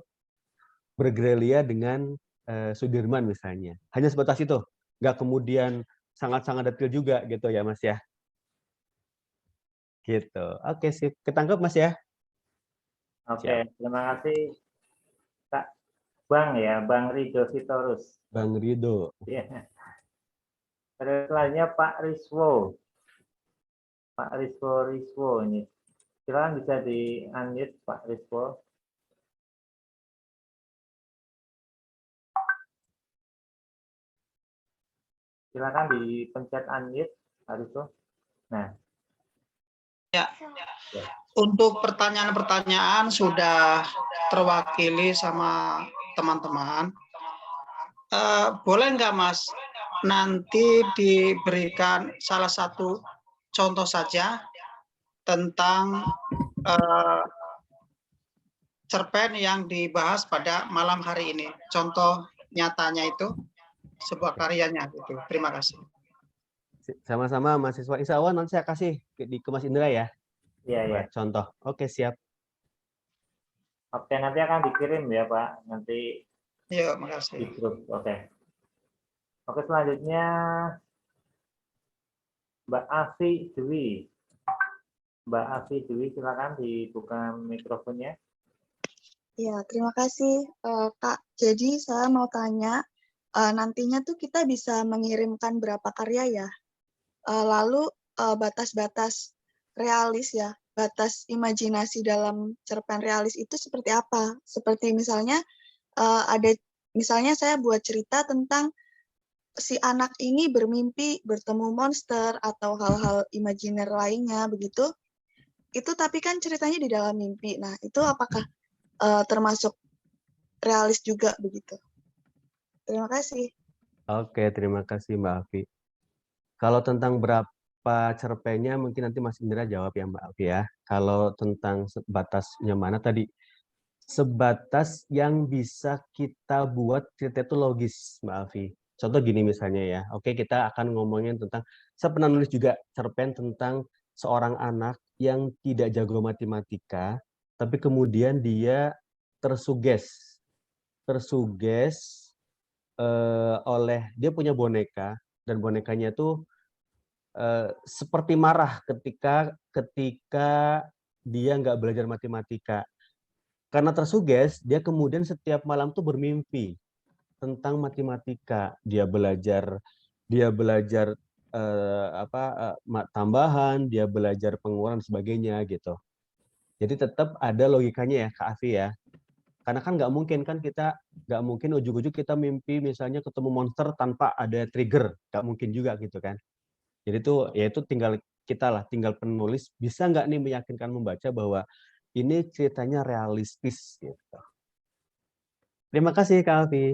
bergerilya dengan Sudirman misalnya. Hanya sebatas itu, nggak kemudian sangat-sangat detail juga gitu ya Mas ya. Gitu. Oke sip, ketangkep Mas ya. Oke, Siap. terima kasih Kak Bang ya, Bang Rido Sitorus. Bang Rido. Ya. Terus selanjutnya Pak Riswo. Pak Riswo ini. Silakan bisa di-unmute Pak Riswo. Silakan dipencet unmute Pak Riswo. Nah. Ya. Untuk pertanyaan-pertanyaan sudah terwakili sama teman-teman. Boleh nggak Mas nanti diberikan salah satu contoh saja tentang cerpen yang dibahas pada malam hari ini. Contoh nyatanya itu sebuah karyanya gitu. Terima kasih. Sama-sama mahasiswa. Insya Allah nanti saya kasih ke Mas Indra ya. Iya, ya. Buat contoh. Oke, siap. Oke, nanti akan dikirim ya, Pak. Nanti Iya, di makasih. grup. Oke. Oke, selanjutnya Mbak Afi Dwi. Mbak Afi Dwi, silakan dibuka mikrofonnya. Ya, terima kasih, Kak. Jadi saya mau tanya, nantinya tuh kita bisa mengirimkan berapa karya ya? Lalu batas-batas realis ya, batas imajinasi dalam cerpen realis itu seperti apa? Seperti misalnya misalnya saya buat cerita tentang si anak ini bermimpi bertemu monster atau hal-hal imajiner lainnya begitu. Itu tapi kan ceritanya di dalam mimpi. Nah, itu apakah termasuk realis juga begitu? Terima kasih. Oke, terima kasih Mbak Afi. Kalau tentang berapa cerpennya mungkin nanti Mas Indra jawab ya Mbak Afi ya. Kalau tentang batasnya mana tadi, sebatas yang bisa kita buat cerita itu logis Mbak Afi. Contoh gini misalnya ya, oke kita akan ngomongin tentang, saya pernah nulis juga cerpen tentang seorang anak yang tidak jago matematika, tapi kemudian dia tersuges oleh, dia punya boneka, dan bonekanya itu seperti marah ketika dia nggak belajar matematika. Karena tersuges, dia kemudian setiap malam tuh bermimpi tentang matematika. Dia belajar tambahan, dia belajar pengurangan dan sebagainya gitu. Jadi tetap ada logikanya ya Kak Afi ya. Karena kan nggak mungkin ujug-ujug kita mimpi misalnya ketemu monster tanpa ada trigger, nggak mungkin juga gitu kan. Jadi itu tinggal tinggal penulis bisa nggak nih meyakinkan membaca bahwa ini ceritanya realistis gitu. Terima kasih Kak Alfi.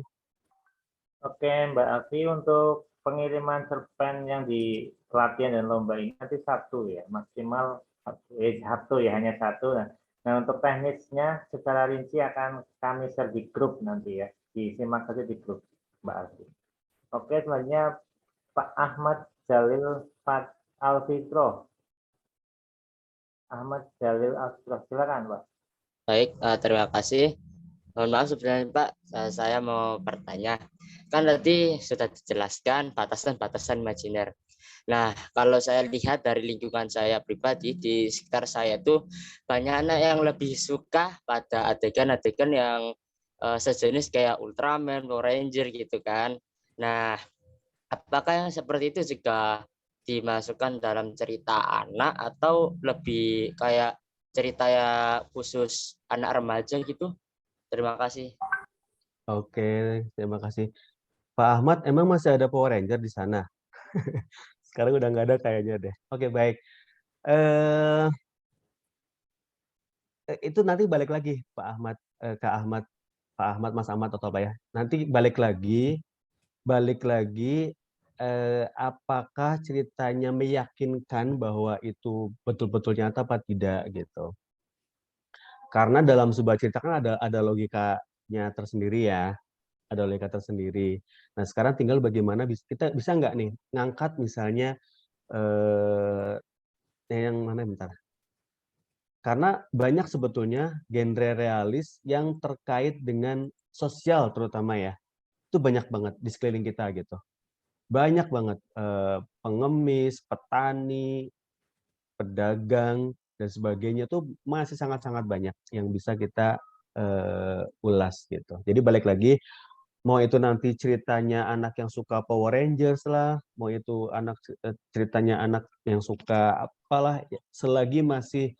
Oke, Mbak Afi, untuk pengiriman cerpen yang di pelatihan dan lomba ini nanti satu ya, maksimal satu ya, hanya satu. Nah, untuk teknisnya secara rinci akan kami share di grup nanti ya, disimak saja di grup Mbak Afi. Oke, selanjutnya Pak Ahmad Jalil Alfitro. Ahmad Jalil Alfitro, silakan Pak. Baik, terima kasih. Mohon maaf sebenarnya Pak, saya mau bertanya. Kan tadi sudah dijelaskan batasan-batasan imajiner. Nah, kalau saya lihat dari lingkungan saya pribadi, di sekitar saya itu banyak anak yang lebih suka pada adegan-adegan yang sejenis kayak Ultraman, Power Ranger gitu kan. Nah, apakah yang seperti itu juga dimasukkan dalam cerita anak atau lebih kayak cerita ya khusus anak remaja gitu? Terima kasih. Oke, terima kasih. Pak Ahmad, emang masih ada Power Ranger di sana? Sekarang udah nggak ada kayaknya deh. Oke, baik. Itu nanti balik lagi Pak Ahmad, Kak Ahmad, Pak Ahmad, Mas Ahmad atau apa ya. Nanti balik lagi apakah ceritanya meyakinkan bahwa itu betul-betul nyata apa tidak gitu. Karena dalam sebuah cerita kan ada logikanya tersendiri ya. Ada logika tersendiri. Nah, sekarang tinggal bagaimana kita bisa nggak nih ngangkat misalnya yang mana bentar. Karena banyak sebetulnya genre realis yang terkait dengan sosial terutama ya. Itu banyak banget di sekeliling kita gitu. Banyak banget pengemis, petani, pedagang dan sebagainya tuh masih sangat-sangat banyak yang bisa kita ulas gitu. Jadi balik lagi, mau itu nanti ceritanya anak yang suka Power Rangers lah, mau itu ceritanya anak yang suka apalah, selagi masih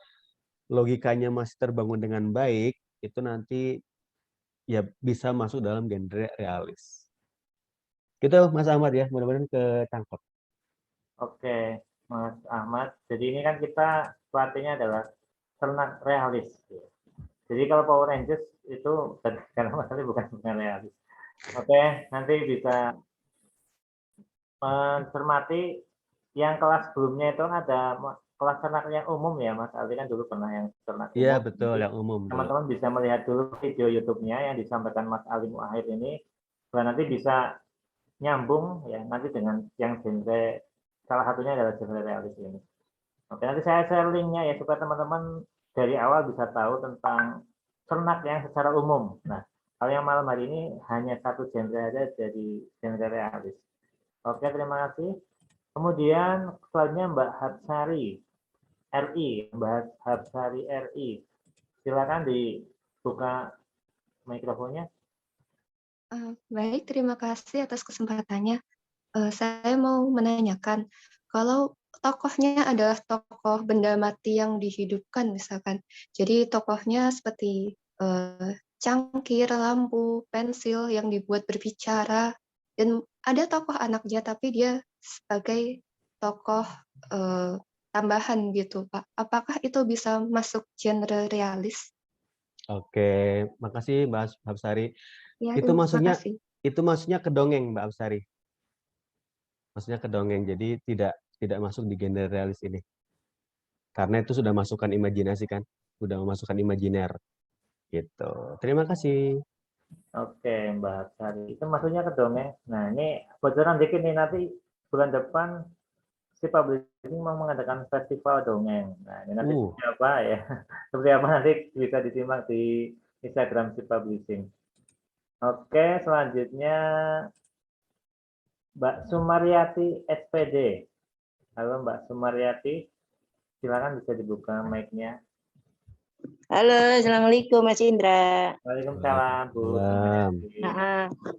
logikanya masih terbangun dengan baik, itu nanti ya bisa masuk dalam genre realis. Gitu Mas Ahmad ya, mudah-mudahan ketangkep. Oke, Mas Ahmad. Jadi ini kan kita pelatihnya adalah ternak realis. Jadi kalau Power Rangers itu karena masalahnya bukan realis. Oke, nanti bisa mencermati yang kelas sebelumnya itu ada kelas ternak yang umum ya, Mas Aldi kan dulu pernah yang ternak umum. Iya betul, yang umum. Teman-teman bisa melihat dulu video YouTube-nya yang disampaikan Mas Ali Muahid ini, dan nanti bisa nyambung ya nanti dengan yang genre, salah satunya adalah genre realis ini. Oke, nanti saya share linknya ya supaya teman-teman dari awal bisa tahu tentang ternak yang secara umum. Nah, kalau yang malam hari ini hanya satu genre aja, jadi genre realis. Oke, terima kasih. Kemudian selanjutnya Mbak Hapsari RI, Mbak Hapsari RI. Silakan dibuka mikrofonnya. Baik, terima kasih atas kesempatannya. Saya mau menanyakan, kalau tokohnya adalah tokoh benda mati yang dihidupkan misalkan, jadi tokohnya seperti cangkir, lampu, pensil yang dibuat berbicara, dan ada tokoh anaknya tapi dia sebagai tokoh tambahan gitu, Pak. Apakah itu bisa masuk genre realis? Oke, makasih Mbak Hapsari. Ya, Itu terima maksudnya kasih. ke dongeng, Mbak Hapsari. Maksudnya ke dongeng, jadi tidak masuk di genre realis ini. Karena itu sudah masukkan imajinasi kan, sudah memasukkan imajiner. Gitu. Terima kasih. Oke, Mbak Hapsari. Itu maksudnya ke dongeng. Nah, ini bocoran dikit nih, nanti bulan depan si publishing mau mengadakan festival dongeng. Nah, ini nanti seperti apa ya? Seperti apa nanti bisa disimak di Instagram si publishing. Oke, selanjutnya Mbak Sumaryati SPD. Halo Mbak Sumaryati, silakan bisa dibuka mic-nya. Halo, Assalamualaikum Mas Indra. Waalaikumsalam Bu.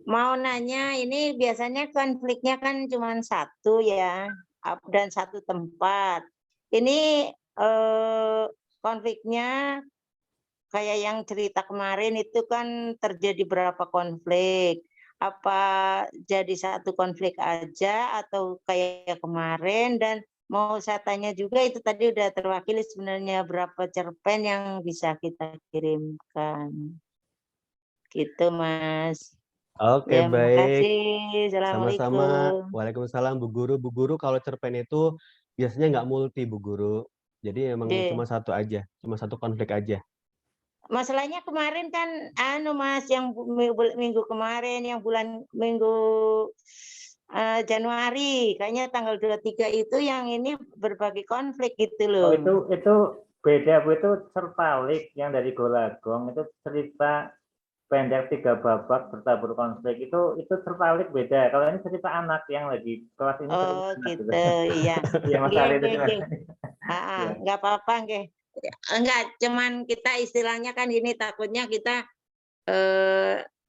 Mau nanya, ini biasanya konfliknya kan cuma satu ya, dan satu tempat. Ini konfliknya kayak yang cerita kemarin itu kan terjadi berapa konflik? Apa jadi satu konflik aja atau kayak kemarin? Dan mau saya tanya juga, itu tadi udah terwakili sebenarnya berapa cerpen yang bisa kita kirimkan. Gitu Mas. Oke, Ya, baik. makasih. Sama-sama. Assalamualaikum. Waalaikumsalam Bu Guru. Bu Guru kalau cerpen itu biasanya nggak multi Bu Guru. Jadi emang cuma satu aja, cuma satu konflik aja. Masalahnya kemarin kan Mas, yang minggu kemarin, yang minggu Januari, kayaknya tanggal 23 itu yang ini berbagai konflik gitu loh. Oh, itu beda Bu, itu Sertalik yang dari Golagong, itu cerita pendek 3 babak bertabur konflik, itu Sertalik beda. Kalau ini cerita anak yang lagi kelas ini. Oh gitu, iya. Iya Mas Ali itu. Nggak apa-apa, nggih. Enggak, cuman kita istilahnya kan ini takutnya kita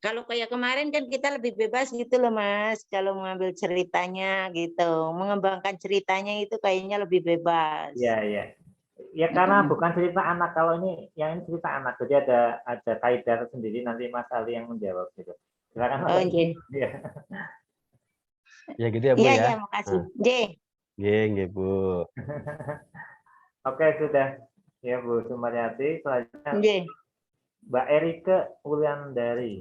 kalau kayak kemarin kan kita lebih bebas gitu loh Mas, kalau mengambil ceritanya gitu, mengembangkan ceritanya itu kayaknya lebih bebas. Iya, iya. Ya karena bukan cerita anak, kalau ini yang ini cerita anak, jadi ada kaidah sendiri, nanti Mas Ali yang menjawab gitu. Silakan Mas. Oh iya. Ya gitu ya Bu ya. Iya, makasih. Nggih, Bu. Oke, sudah. Ya Bu Sumaryati, selanjutnya Mbak Erike Wulandari.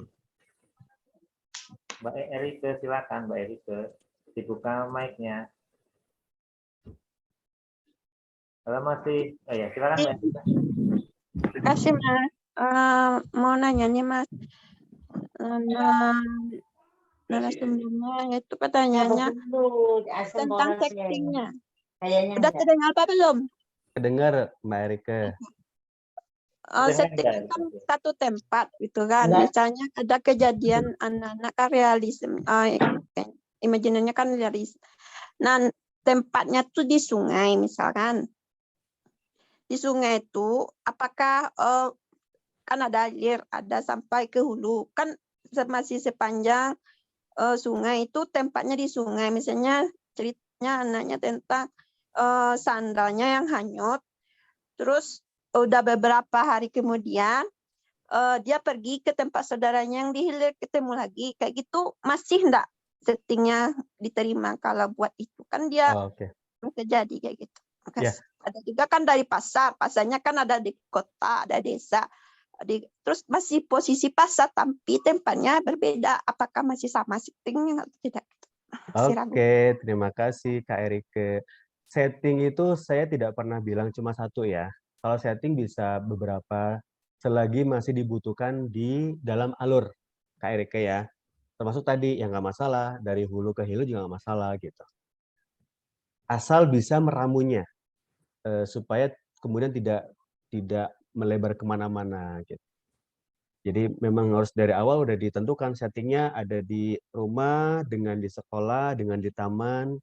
Mbak Erike, silakan Mbak Erike, dibuka mic-nya. Kalau masih, ya silakan Mbak Erike. Terima kasih Mas. Mau nanya nih Mas, narasumbernya itu pertanyaannya tentang settingnya. Udah terdengar apa belum? Kedengar Mbak Erike. Settingnya kan satu tempat gitu kan. Misalnya ada kejadian anak-anak kan realisme, imajinernya kan realis. Nah, tempatnya tuh di sungai misalkan. Di sungai itu apakah kan ada air, ada sampai ke hulu. Kan masih sepanjang sungai itu tempatnya di sungai. Misalnya ceritanya anaknya tentang sandalnya yang hanyut. Terus udah beberapa hari kemudian dia pergi ke tempat saudaranya yang dihilir, ketemu lagi. Kayak gitu masih enggak settingnya diterima kalau buat itu. Kan dia terjadi kayak gitu. Ada juga kan dari pasarnya kan ada di kota, ada desa. Terus masih posisi pasar tapi tempatnya berbeda. Apakah masih sama settingnya atau tidak? Oke, terima kasih Kak Erike. Setting itu saya tidak pernah bilang cuma satu ya. Kalau setting bisa beberapa selagi masih dibutuhkan di dalam alur Kak Erike ya. Termasuk tadi yang nggak masalah, dari hulu ke hilir juga nggak masalah gitu. Asal bisa meramunya, supaya kemudian tidak melebar kemana-mana gitu. Jadi memang harus dari awal udah ditentukan settingnya ada di rumah, dengan di sekolah, dengan di taman,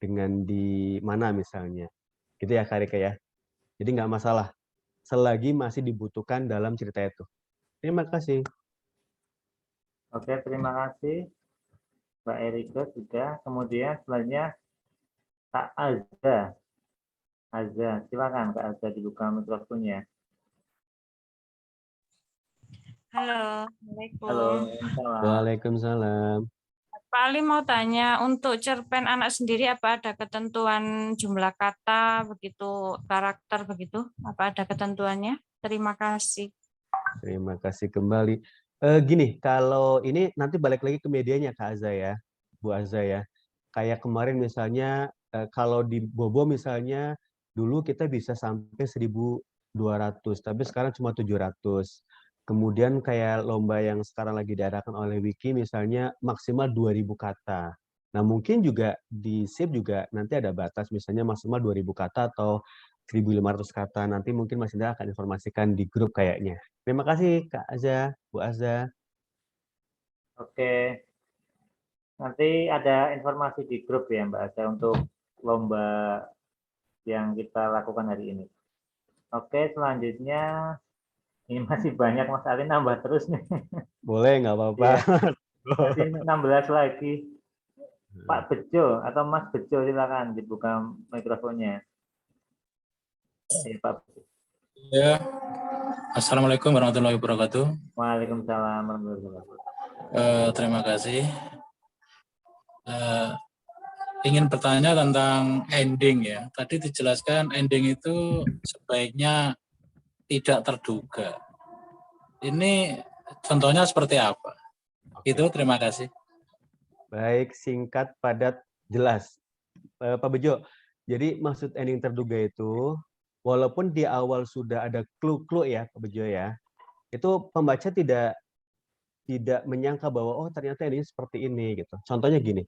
dengan di mana misalnya. Gitu ya Kak Rika ya. Jadi nggak masalah, selagi masih dibutuhkan dalam cerita itu. Terima kasih. Oke, terima kasih Mbak Erika juga. Kemudian selanjutnya Kak Azza. Azza, silakan Kak Azza dibuka mikrofonnya. Halo, Assalamualaikum. Halo, waalaikumsalam. Waalaikumsalam. Pak Ali mau tanya, untuk cerpen anak sendiri apa ada ketentuan jumlah kata, begitu karakter begitu? Apa ada ketentuannya? Terima kasih. Terima kasih kembali. Gini, kalau ini nanti balik lagi ke medianya Kak Azza ya, Bu Azza ya. Kayak kemarin misalnya, kalau di Bobo misalnya, dulu kita bisa sampai 1.200, tapi sekarang cuma 700. Kemudian kayak lomba yang sekarang lagi diadakan oleh Wiki misalnya maksimal 2.000 kata. Nah mungkin juga di SIP juga nanti ada batas misalnya maksimal 2.000 kata atau 1.500 kata. Nanti mungkin Mas Indra akan informasikan di grup kayaknya. Terima kasih Kak Azza, Bu Azza. Oke, nanti ada informasi di grup ya Mbak Azza untuk lomba yang kita lakukan hari ini. Oke, selanjutnya ini masih banyak Mas Ali nambah terus nih. Boleh, nggak apa-apa. Masih 16 lagi. Pak Bejo atau Mas Bejo silakan dibuka mikrofonnya. Ya, Pak. Ya, Assalamualaikum warahmatullahi wabarakatuh. Waalaikumsalam warahmatullahi wabarakatuh. Terima kasih. Ingin bertanya tentang ending ya. Tadi dijelaskan ending itu sebaiknya tidak terduga. Ini contohnya seperti apa? Itu terima kasih. Baik, singkat, padat, jelas. Pak Bejo, jadi maksud ending terduga itu, walaupun di awal sudah ada clue-clue ya Pak Bejo ya, itu pembaca tidak menyangka bahwa oh ternyata ini seperti ini gitu. Contohnya gini,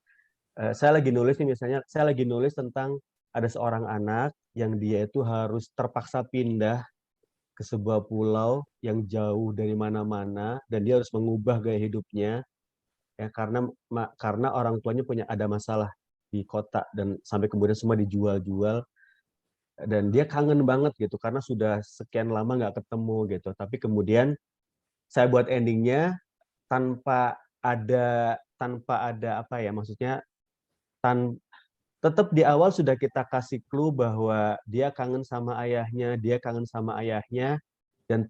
saya lagi nulis nih misalnya, saya lagi nulis tentang ada seorang anak yang dia itu harus terpaksa pindah ke sebuah pulau yang jauh dari mana-mana dan dia harus mengubah gaya hidupnya ya karena orang tuanya ada masalah di kota dan sampai kemudian semua dijual-jual dan dia kangen banget gitu karena sudah sekian lama nggak ketemu gitu. Tapi kemudian saya buat endingnya tanpa ada apa ya, maksudnya tetap di awal sudah kita kasih clue bahwa dia kangen sama ayahnya, dan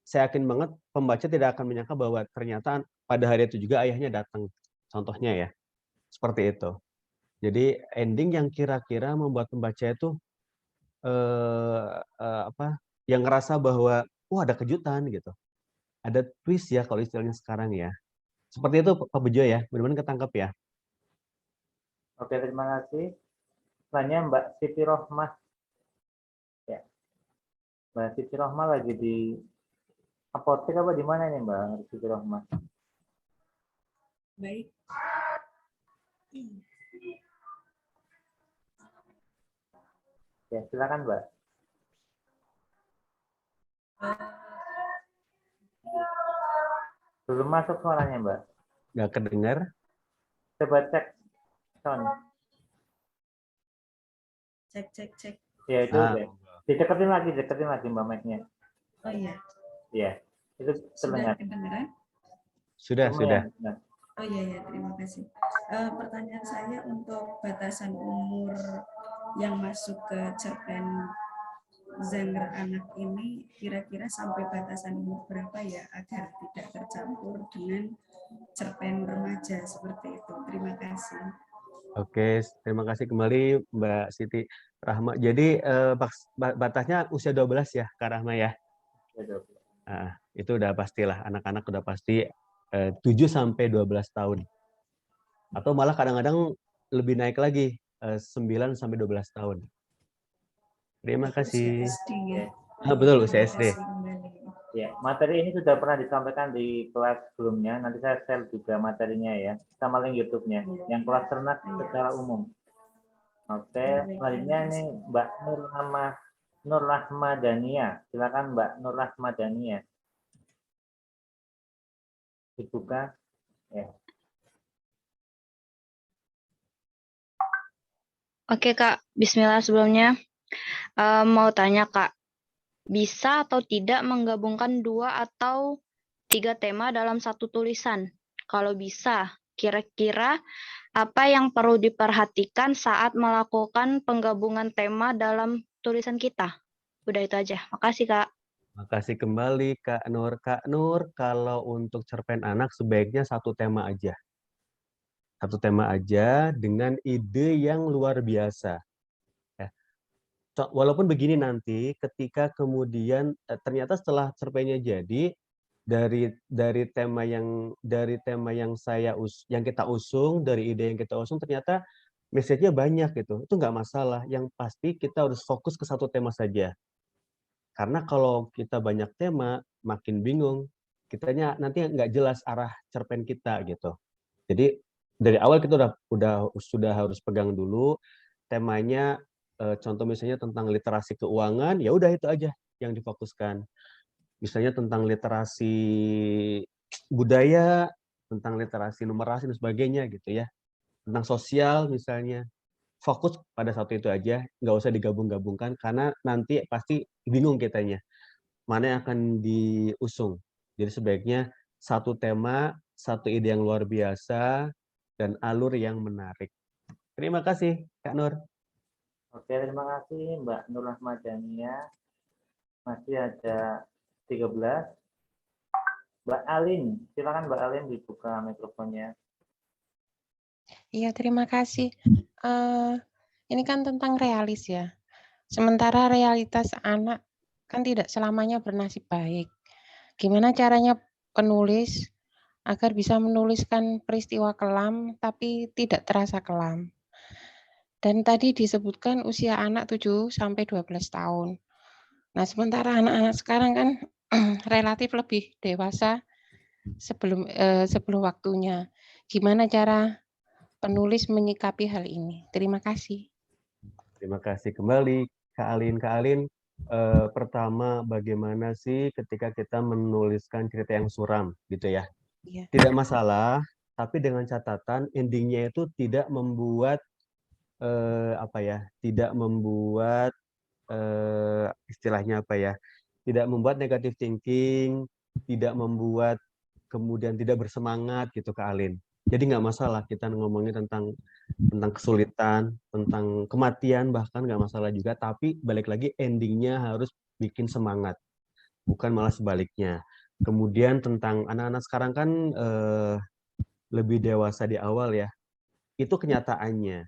saya yakin banget pembaca tidak akan menyangka bahwa ternyata pada hari itu juga ayahnya datang. Contohnya ya, seperti itu. Jadi ending yang kira-kira membuat pembaca itu yang ngerasa bahwa ada kejutan gitu. Ada twist ya kalau istilahnya sekarang ya. Seperti itu Pak Bejo ya, mudah-mudahan ketangkep ya. Oke, terima kasih. Selanjutnya Mbak Siti Rohmah. Ya. Mbak Siti Rohmah lagi di apotek apa di mana nih Mbak Siti Rohmah? Baik. Ya, silakan Mbak. Belum masuk suaranya Mbak. Nggak kedengar. Coba cek sound. Cek. Ya itu udah. Deketin lagi Mbak mic-nya. Oh iya. Iya, itu terdengar. Sudah kedengaran? Sudah. Oh iya, terima kasih. Pertanyaan saya untuk batasan umur yang masuk ke cerpen genre anak ini kira-kira sampai batasan umur berapa ya agar tidak tercampur dengan cerpen remaja seperti itu. Terima kasih. Oke, terima kasih kembali Mbak Siti Rahma. Jadi batasnya usia 12 ya Kak Rahma ya? Nah, itu udah pastilah, anak-anak udah pasti 7 sampai 12 tahun. Atau malah kadang-kadang lebih naik lagi, 9 sampai 12 tahun. Terima kasih. Usia SD ya? Betul, usia SD. Ya, materi ini sudah pernah disampaikan di kelas sebelumnya. Nanti saya share juga materinya ya, sama link YouTube-nya. Yang kelas ternak secara umum. Oke, selanjutnya ini Mbak Nur Rahmadania. Silakan Mbak Nur Rahmadania. Dibuka. Ya. Oke Kak, Bismillah sebelumnya. Mau tanya Kak, bisa atau tidak menggabungkan 2 atau 3 tema dalam satu tulisan? Kalau bisa, kira-kira apa yang perlu diperhatikan saat melakukan penggabungan tema dalam tulisan kita? Udah itu aja. Makasih Kak. Makasih kembali Kak Nur. Kak Nur, kalau untuk cerpen anak sebaiknya satu tema aja. Satu tema aja dengan ide yang luar biasa. Ya. Walaupun begini nanti, ketika kemudian ternyata setelah cerpennya jadi, dari tema yang yang kita usung, dari ide yang kita usung, ternyata message-nya banyak gitu. Itu nggak masalah. Yang pasti kita harus fokus ke satu tema saja. Karena kalau kita banyak tema, makin bingung. Kitanya nanti nggak jelas arah cerpen kita gitu. Jadi dari awal kita sudah harus pegang dulu temanya. Contoh misalnya tentang literasi keuangan, ya udah itu aja yang difokuskan. Misalnya tentang literasi budaya, tentang literasi numerasi dan sebagainya gitu ya. Tentang sosial misalnya. Fokus pada satu itu aja, nggak usah digabung-gabungkan, karena nanti pasti bingung kitanya, mana yang akan diusung. Jadi sebaiknya satu tema, satu ide yang luar biasa, dan alur yang menarik. Terima kasih, Kak Nur. Oke, terima kasih Mbak Nur Rahmadania. Masih ada 13. Mbak Alin, silakan Mbak Alin dibuka mikrofonnya. Iya, terima kasih. Ini kan tentang realis ya. Sementara realitas anak kan tidak selamanya bernasib baik. Gimana caranya penulis agar bisa menuliskan peristiwa kelam tapi tidak terasa kelam? Dan tadi disebutkan usia anak 7 sampai 12 tahun. Nah, sementara anak-anak sekarang kan relatif lebih dewasa sebelum waktunya. Gimana cara penulis menyikapi hal ini? Terima kasih. Terima kasih kembali, Kak Alin. Kak Alin, pertama bagaimana sih ketika kita menuliskan cerita yang suram, gitu ya? Iya. Tidak masalah, tapi dengan catatan endingnya itu tidak membuat tidak membuat istilahnya apa ya? Tidak membuat negative thinking, tidak membuat kemudian tidak bersemangat gitu Kak Alin. Jadi nggak masalah kita ngomongin tentang kesulitan, tentang kematian bahkan nggak masalah juga. Tapi balik lagi endingnya harus bikin semangat, bukan malah sebaliknya. Kemudian tentang anak-anak sekarang kan lebih dewasa di awal ya. Itu kenyataannya.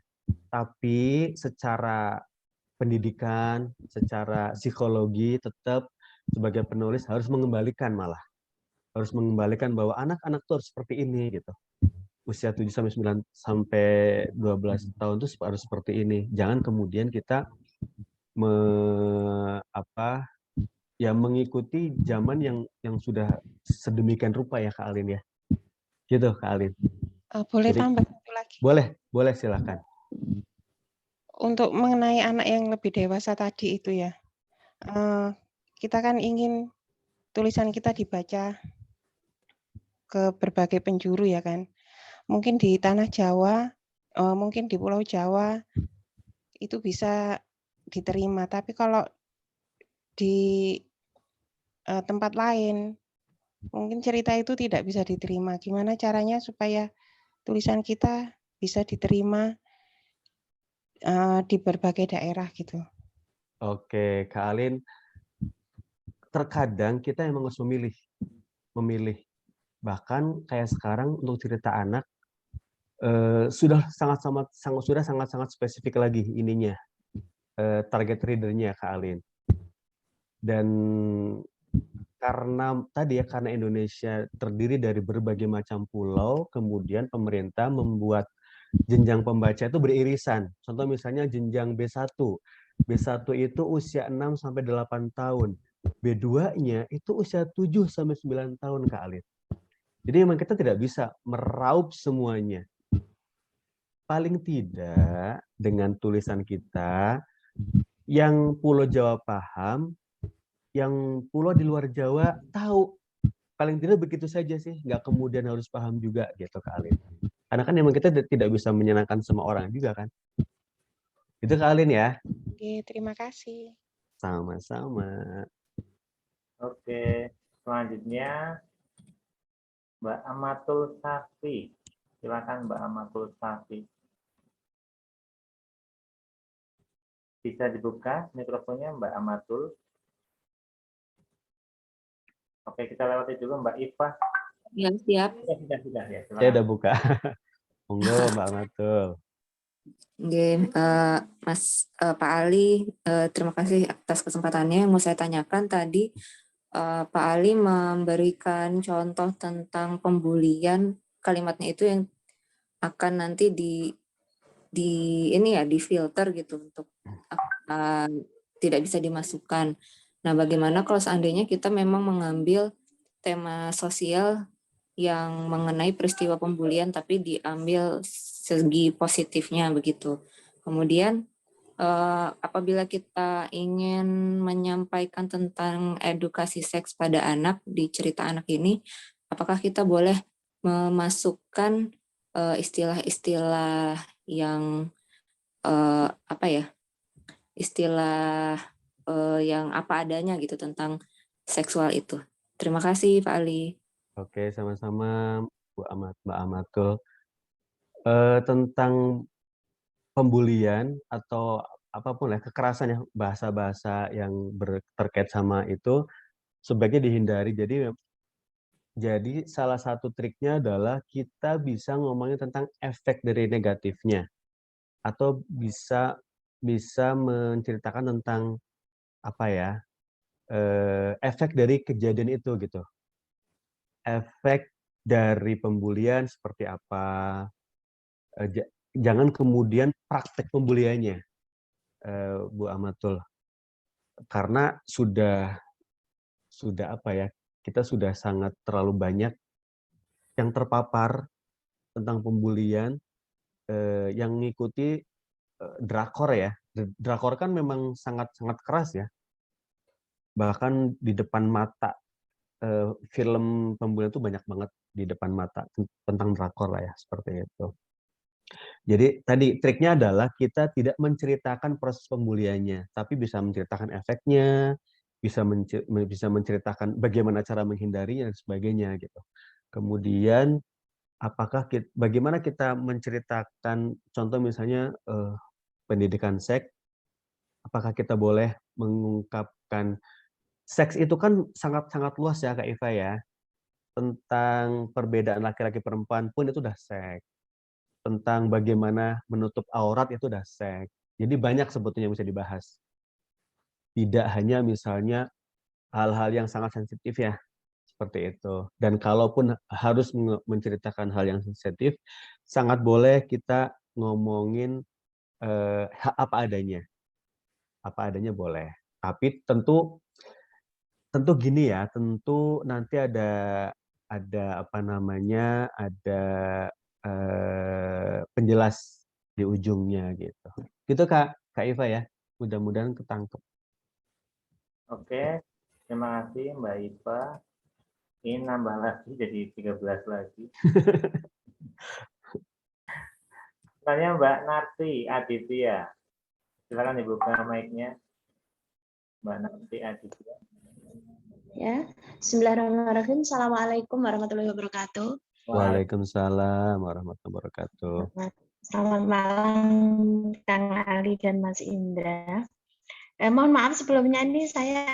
Tapi secara pendidikan, secara psikologi tetap sebagai penulis harus mengembalikan malah. Harus mengembalikan bahwa anak-anak tuh harus seperti ini gitu. Usia 7 sampai 9 sampai 12 tahun itu harus seperti ini. Jangan kemudian kita mengikuti zaman yang sudah sedemikian rupa ya Kak Alin ya. Gitu Kak Alin. Boleh tambah satu lagi? Boleh silakan. Untuk mengenai anak yang lebih dewasa tadi itu ya, kita kan ingin tulisan kita dibaca ke berbagai penjuru ya kan. Mungkin di tanah Jawa, mungkin di Pulau Jawa itu bisa diterima. Tapi kalau di tempat lain, mungkin cerita itu tidak bisa diterima. Gimana caranya supaya tulisan kita bisa diterima di berbagai daerah gitu? Oke, Kak Alin. Terkadang kita emang harus memilih. Bahkan kayak sekarang untuk cerita anak sudah sangat spesifik lagi ininya, target readernya Kak Alin. Dan karena Indonesia terdiri dari berbagai macam pulau, kemudian pemerintah membuat jenjang pembaca itu beririsan. Contoh misalnya jenjang B1. B1 itu usia 6 sampai 8 tahun. B2-nya itu usia 7 sampai 9 tahun, Kak Alif. Jadi memang kita tidak bisa meraup semuanya. Paling tidak dengan tulisan kita, yang Pulau Jawa paham, yang pulau di luar Jawa tahu. Paling tidak begitu saja sih, nggak kemudian harus paham juga gitu Kak Alin. Karena kan memang kita tidak bisa menyenangkan semua orang juga kan. Itu Kak Alin ya. Oke, terima kasih. Sama-sama. Oke, selanjutnya Mbak Amatul Safi. Silakan Mbak Amatul Safi. Bisa dibuka mikrofonnya Mbak Amatul. Oke, kita lewati dulu Mbak Iva. Ya, siap. Sudah ya. Saya udah buka. Monggo Mbak Amatul. Oke, Pak Ali, terima kasih atas kesempatannya. Yang mau saya tanyakan tadi, Pak Ali memberikan contoh tentang pembulian, kalimatnya itu yang akan nanti di filter gitu untuk tidak bisa dimasukkan. Nah, bagaimana kalau seandainya kita memang mengambil tema sosial yang mengenai peristiwa pembulian tapi diambil segi positifnya begitu. Kemudian apabila kita ingin menyampaikan tentang edukasi seks pada anak di cerita anak ini, apakah kita boleh memasukkan istilah-istilah yang istilah yang apa adanya gitu tentang seksual itu. Terima kasih Pak Ali. Oke, sama-sama Mbak Amatul. Tentang pembulian atau apapun ya, kekerasan ya, bahasa-bahasa yang terkait sama itu sebaiknya dihindari. Jadi salah satu triknya adalah kita bisa ngomongin tentang efek dari negatifnya, atau bisa menceritakan tentang apa ya, efek dari kejadian itu gitu. Efek dari pembulian seperti apa. Jangan kemudian praktek pembuliannya, Bu Amatul. Karena sudah apa ya, kita sudah sangat terlalu banyak yang terpapar tentang pembulian, yang mengikuti drakor ya. Drakor kan memang sangat keras ya. Bahkan di depan mata, film pembulian itu banyak banget di depan mata tentang drakor lah ya, seperti itu. Jadi tadi triknya adalah kita tidak menceritakan proses pembuliannya, tapi bisa menceritakan efeknya, bisa menceritakan bagaimana cara menghindarinya dan sebagainya gitu. Kemudian bagaimana kita menceritakan contoh misalnya pendidikan seks, apakah kita boleh mengungkapkan seks itu kan sangat luas ya Kak Iva ya. Tentang perbedaan laki-laki perempuan pun itu udah seks. Tentang bagaimana menutup aurat itu udah seks. Jadi banyak sebetulnya yang bisa dibahas. Tidak hanya misalnya hal-hal yang sangat sensitif ya, seperti itu. Dan kalaupun harus menceritakan hal yang sensitif, sangat boleh kita ngomongin apa adanya. Apa adanya boleh. Tapi tentu gini ya, tentu nanti ada apa namanya, ada penjelas di ujungnya gitu. Gitu Kak Iva ya. Mudah-mudahan ketangkep. Oke, terima kasih Mbak Iva. Ini nambah lagi jadi 13 lagi. Selanjutnya Mbak Narti Aditya. Silakan dibuka mic-nya. Mbak Narti Aditya. Ya, Bismillahirrahmanirrahim. Assalamualaikum warahmatullahi wabarakatuh. Waalaikumsalam warahmatullahi wabarakatuh. Selamat malam Kang Ali dan Mas Indra. Mohon maaf sebelumnya ini saya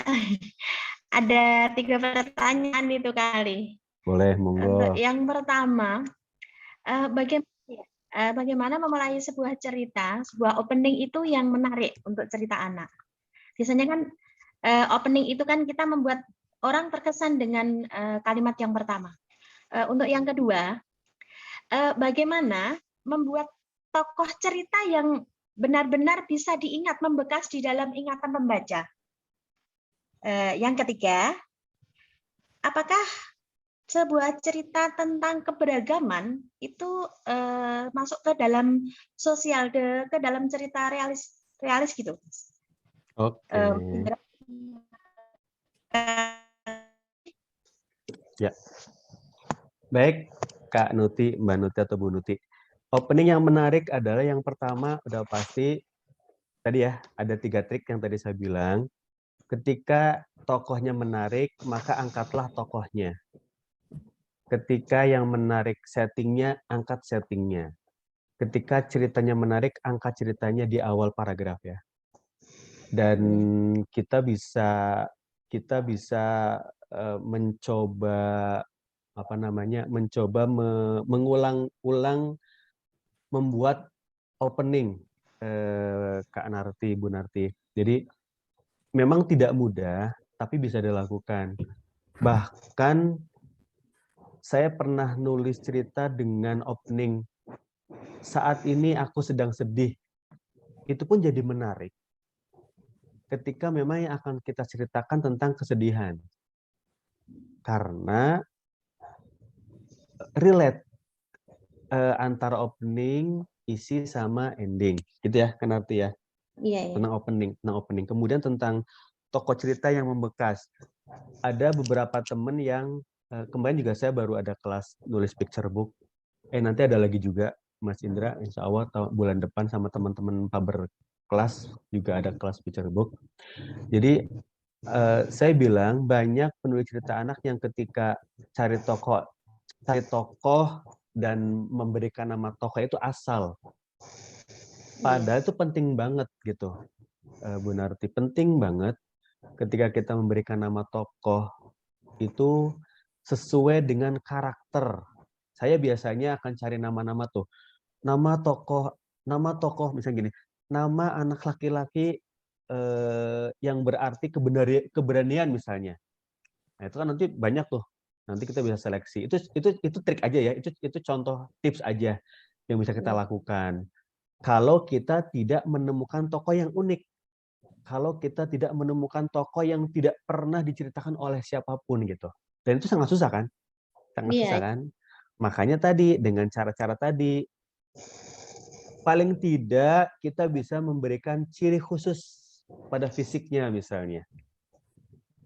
ada 3 pertanyaan itu kali. Boleh, monggo. Untuk yang pertama, bagaimana memulai sebuah cerita, sebuah opening itu yang menarik untuk cerita anak. Biasanya kan opening itu kan kita membuat orang terkesan dengan kalimat yang pertama. Untuk yang kedua, bagaimana membuat tokoh cerita yang benar-benar bisa diingat, membekas di dalam ingatan pembaca. Yang ketiga, apakah sebuah cerita tentang keberagaman itu masuk ke dalam sosial, ke dalam cerita realis gitu? Oke. Ya. Baik, Kak Nuti, Mbak Nuti atau Bu Nuti. Opening yang menarik adalah yang pertama udah pasti tadi ya, ada 3 trik yang tadi saya bilang. Ketika tokohnya menarik, maka angkatlah tokohnya. Ketika yang menarik settingnya, angkat settingnya. Ketika ceritanya menarik, angkat ceritanya di awal paragraf ya. Dan kita bisa mencoba mengulang-ulang membuat opening, Kak Narti, Bu Narti. Jadi memang tidak mudah, tapi bisa dilakukan. Bahkan saya pernah nulis cerita dengan opening, saat ini aku sedang sedih. Itu pun jadi menarik. Ketika memang yang akan kita ceritakan tentang kesedihan. Karena relate antara opening, isi, sama ending. Gitu ya, kan arti ya? Iya, iya. Tentang opening. Kemudian tentang tokoh cerita yang membekas. Ada beberapa teman yang kemarin juga saya baru ada kelas nulis picture book. Nanti ada lagi juga Mas Indra, insya Allah bulan depan sama teman-teman Faber kelas juga ada kelas picture book. Jadi saya bilang banyak penulis cerita anak yang ketika cari tokoh dan memberikan nama tokoh itu asal. Padahal itu penting banget gitu, Bu Narti. Penting banget ketika kita memberikan nama tokoh itu sesuai dengan karakter. Saya biasanya akan cari nama-nama tuh. Nama tokoh misalnya gini, nama anak laki-laki yang berarti keberanian misalnya. Nah, itu kan nanti banyak tuh. Nanti kita bisa seleksi. Itu trik aja ya. Itu contoh tips aja yang bisa kita lakukan. Kalau kita tidak menemukan tokoh yang unik. Kalau kita tidak menemukan tokoh yang tidak pernah diceritakan oleh siapapun gitu. Dan itu sangat susah kan? Sangat susah kan? Makanya tadi dengan cara-cara tadi paling tidak kita bisa memberikan ciri khusus pada fisiknya misalnya.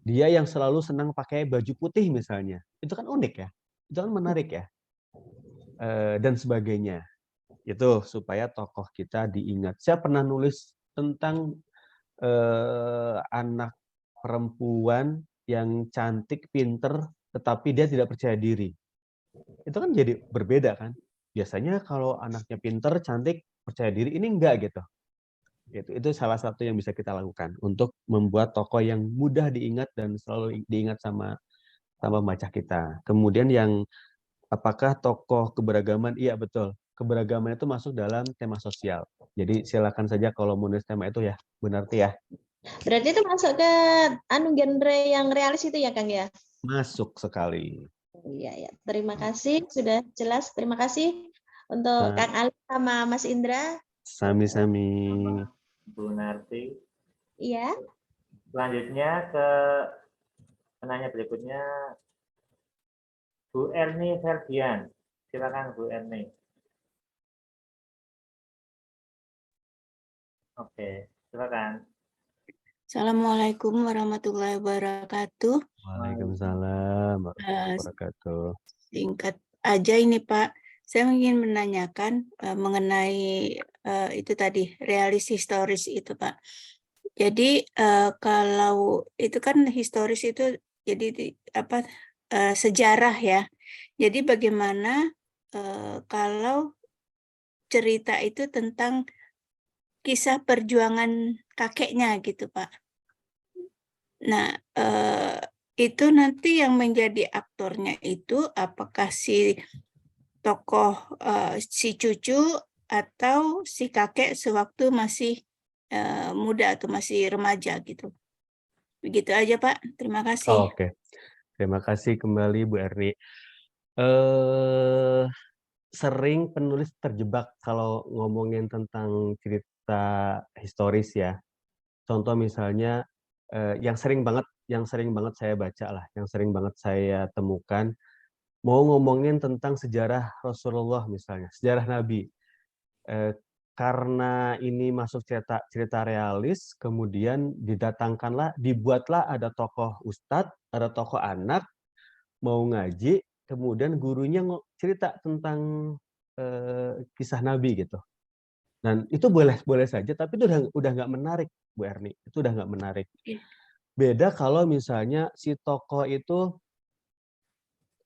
Dia yang selalu senang pakai baju putih misalnya. Itu kan unik ya. Itu kan menarik ya. Dan sebagainya. Itu supaya tokoh kita diingat. Saya pernah nulis tentang anak perempuan yang cantik, pinter, tetapi dia tidak percaya diri. Itu kan jadi berbeda kan. Biasanya kalau anaknya pinter, cantik, percaya diri, ini enggak gitu. Itu salah satu yang bisa kita lakukan untuk membuat tokoh yang mudah diingat dan selalu diingat sama pembaca kita. Kemudian yang apakah tokoh keberagaman? Iya betul. Keberagaman itu masuk dalam tema sosial. Jadi silakan saja kalau menulis tema itu ya, benar ya. Berarti itu masuk ke genre yang realis itu ya, Kang ya? Masuk sekali. Iya, ya. Terima kasih sudah jelas. Terima kasih untuk Kang Ali sama Mas Indra. Sami-sami. Bu Narti. Iya. Selanjutnya ke penanya berikutnya Bu Erni Ferdian. Silakan Bu Erni. Oke, silakan. Assalamualaikum warahmatullahi wabarakatuh. Waalaikumsalam warahmatullahi wabarakatuh. Singkat aja ini Pak, saya ingin menanyakan mengenai itu tadi realis historis itu Pak. Jadi kalau itu kan historis itu jadi sejarah ya. Jadi bagaimana kalau cerita itu tentang kisah perjuangan kakeknya gitu Pak. Nah, itu nanti yang menjadi aktornya itu apakah si tokoh si cucu atau si kakek sewaktu masih muda atau masih remaja gitu. Begitu aja Pak, terima kasih. Oke, terima kasih kembali Bu Erni. Sering penulis terjebak kalau ngomongin tentang cerita historis ya. Contoh misalnya yang sering banget saya baca lah, yang sering banget saya temukan, mau ngomongin tentang sejarah Rasulullah misalnya, sejarah Nabi. Karena ini masuk cerita realis, kemudian dibuatlah ada tokoh ustadz, ada tokoh anak, mau ngaji, kemudian gurunya cerita tentang kisah Nabi gitu. Dan itu boleh saja, tapi itu udah nggak menarik, Bu Erni. Itu udah nggak menarik. Beda kalau misalnya si tokoh itu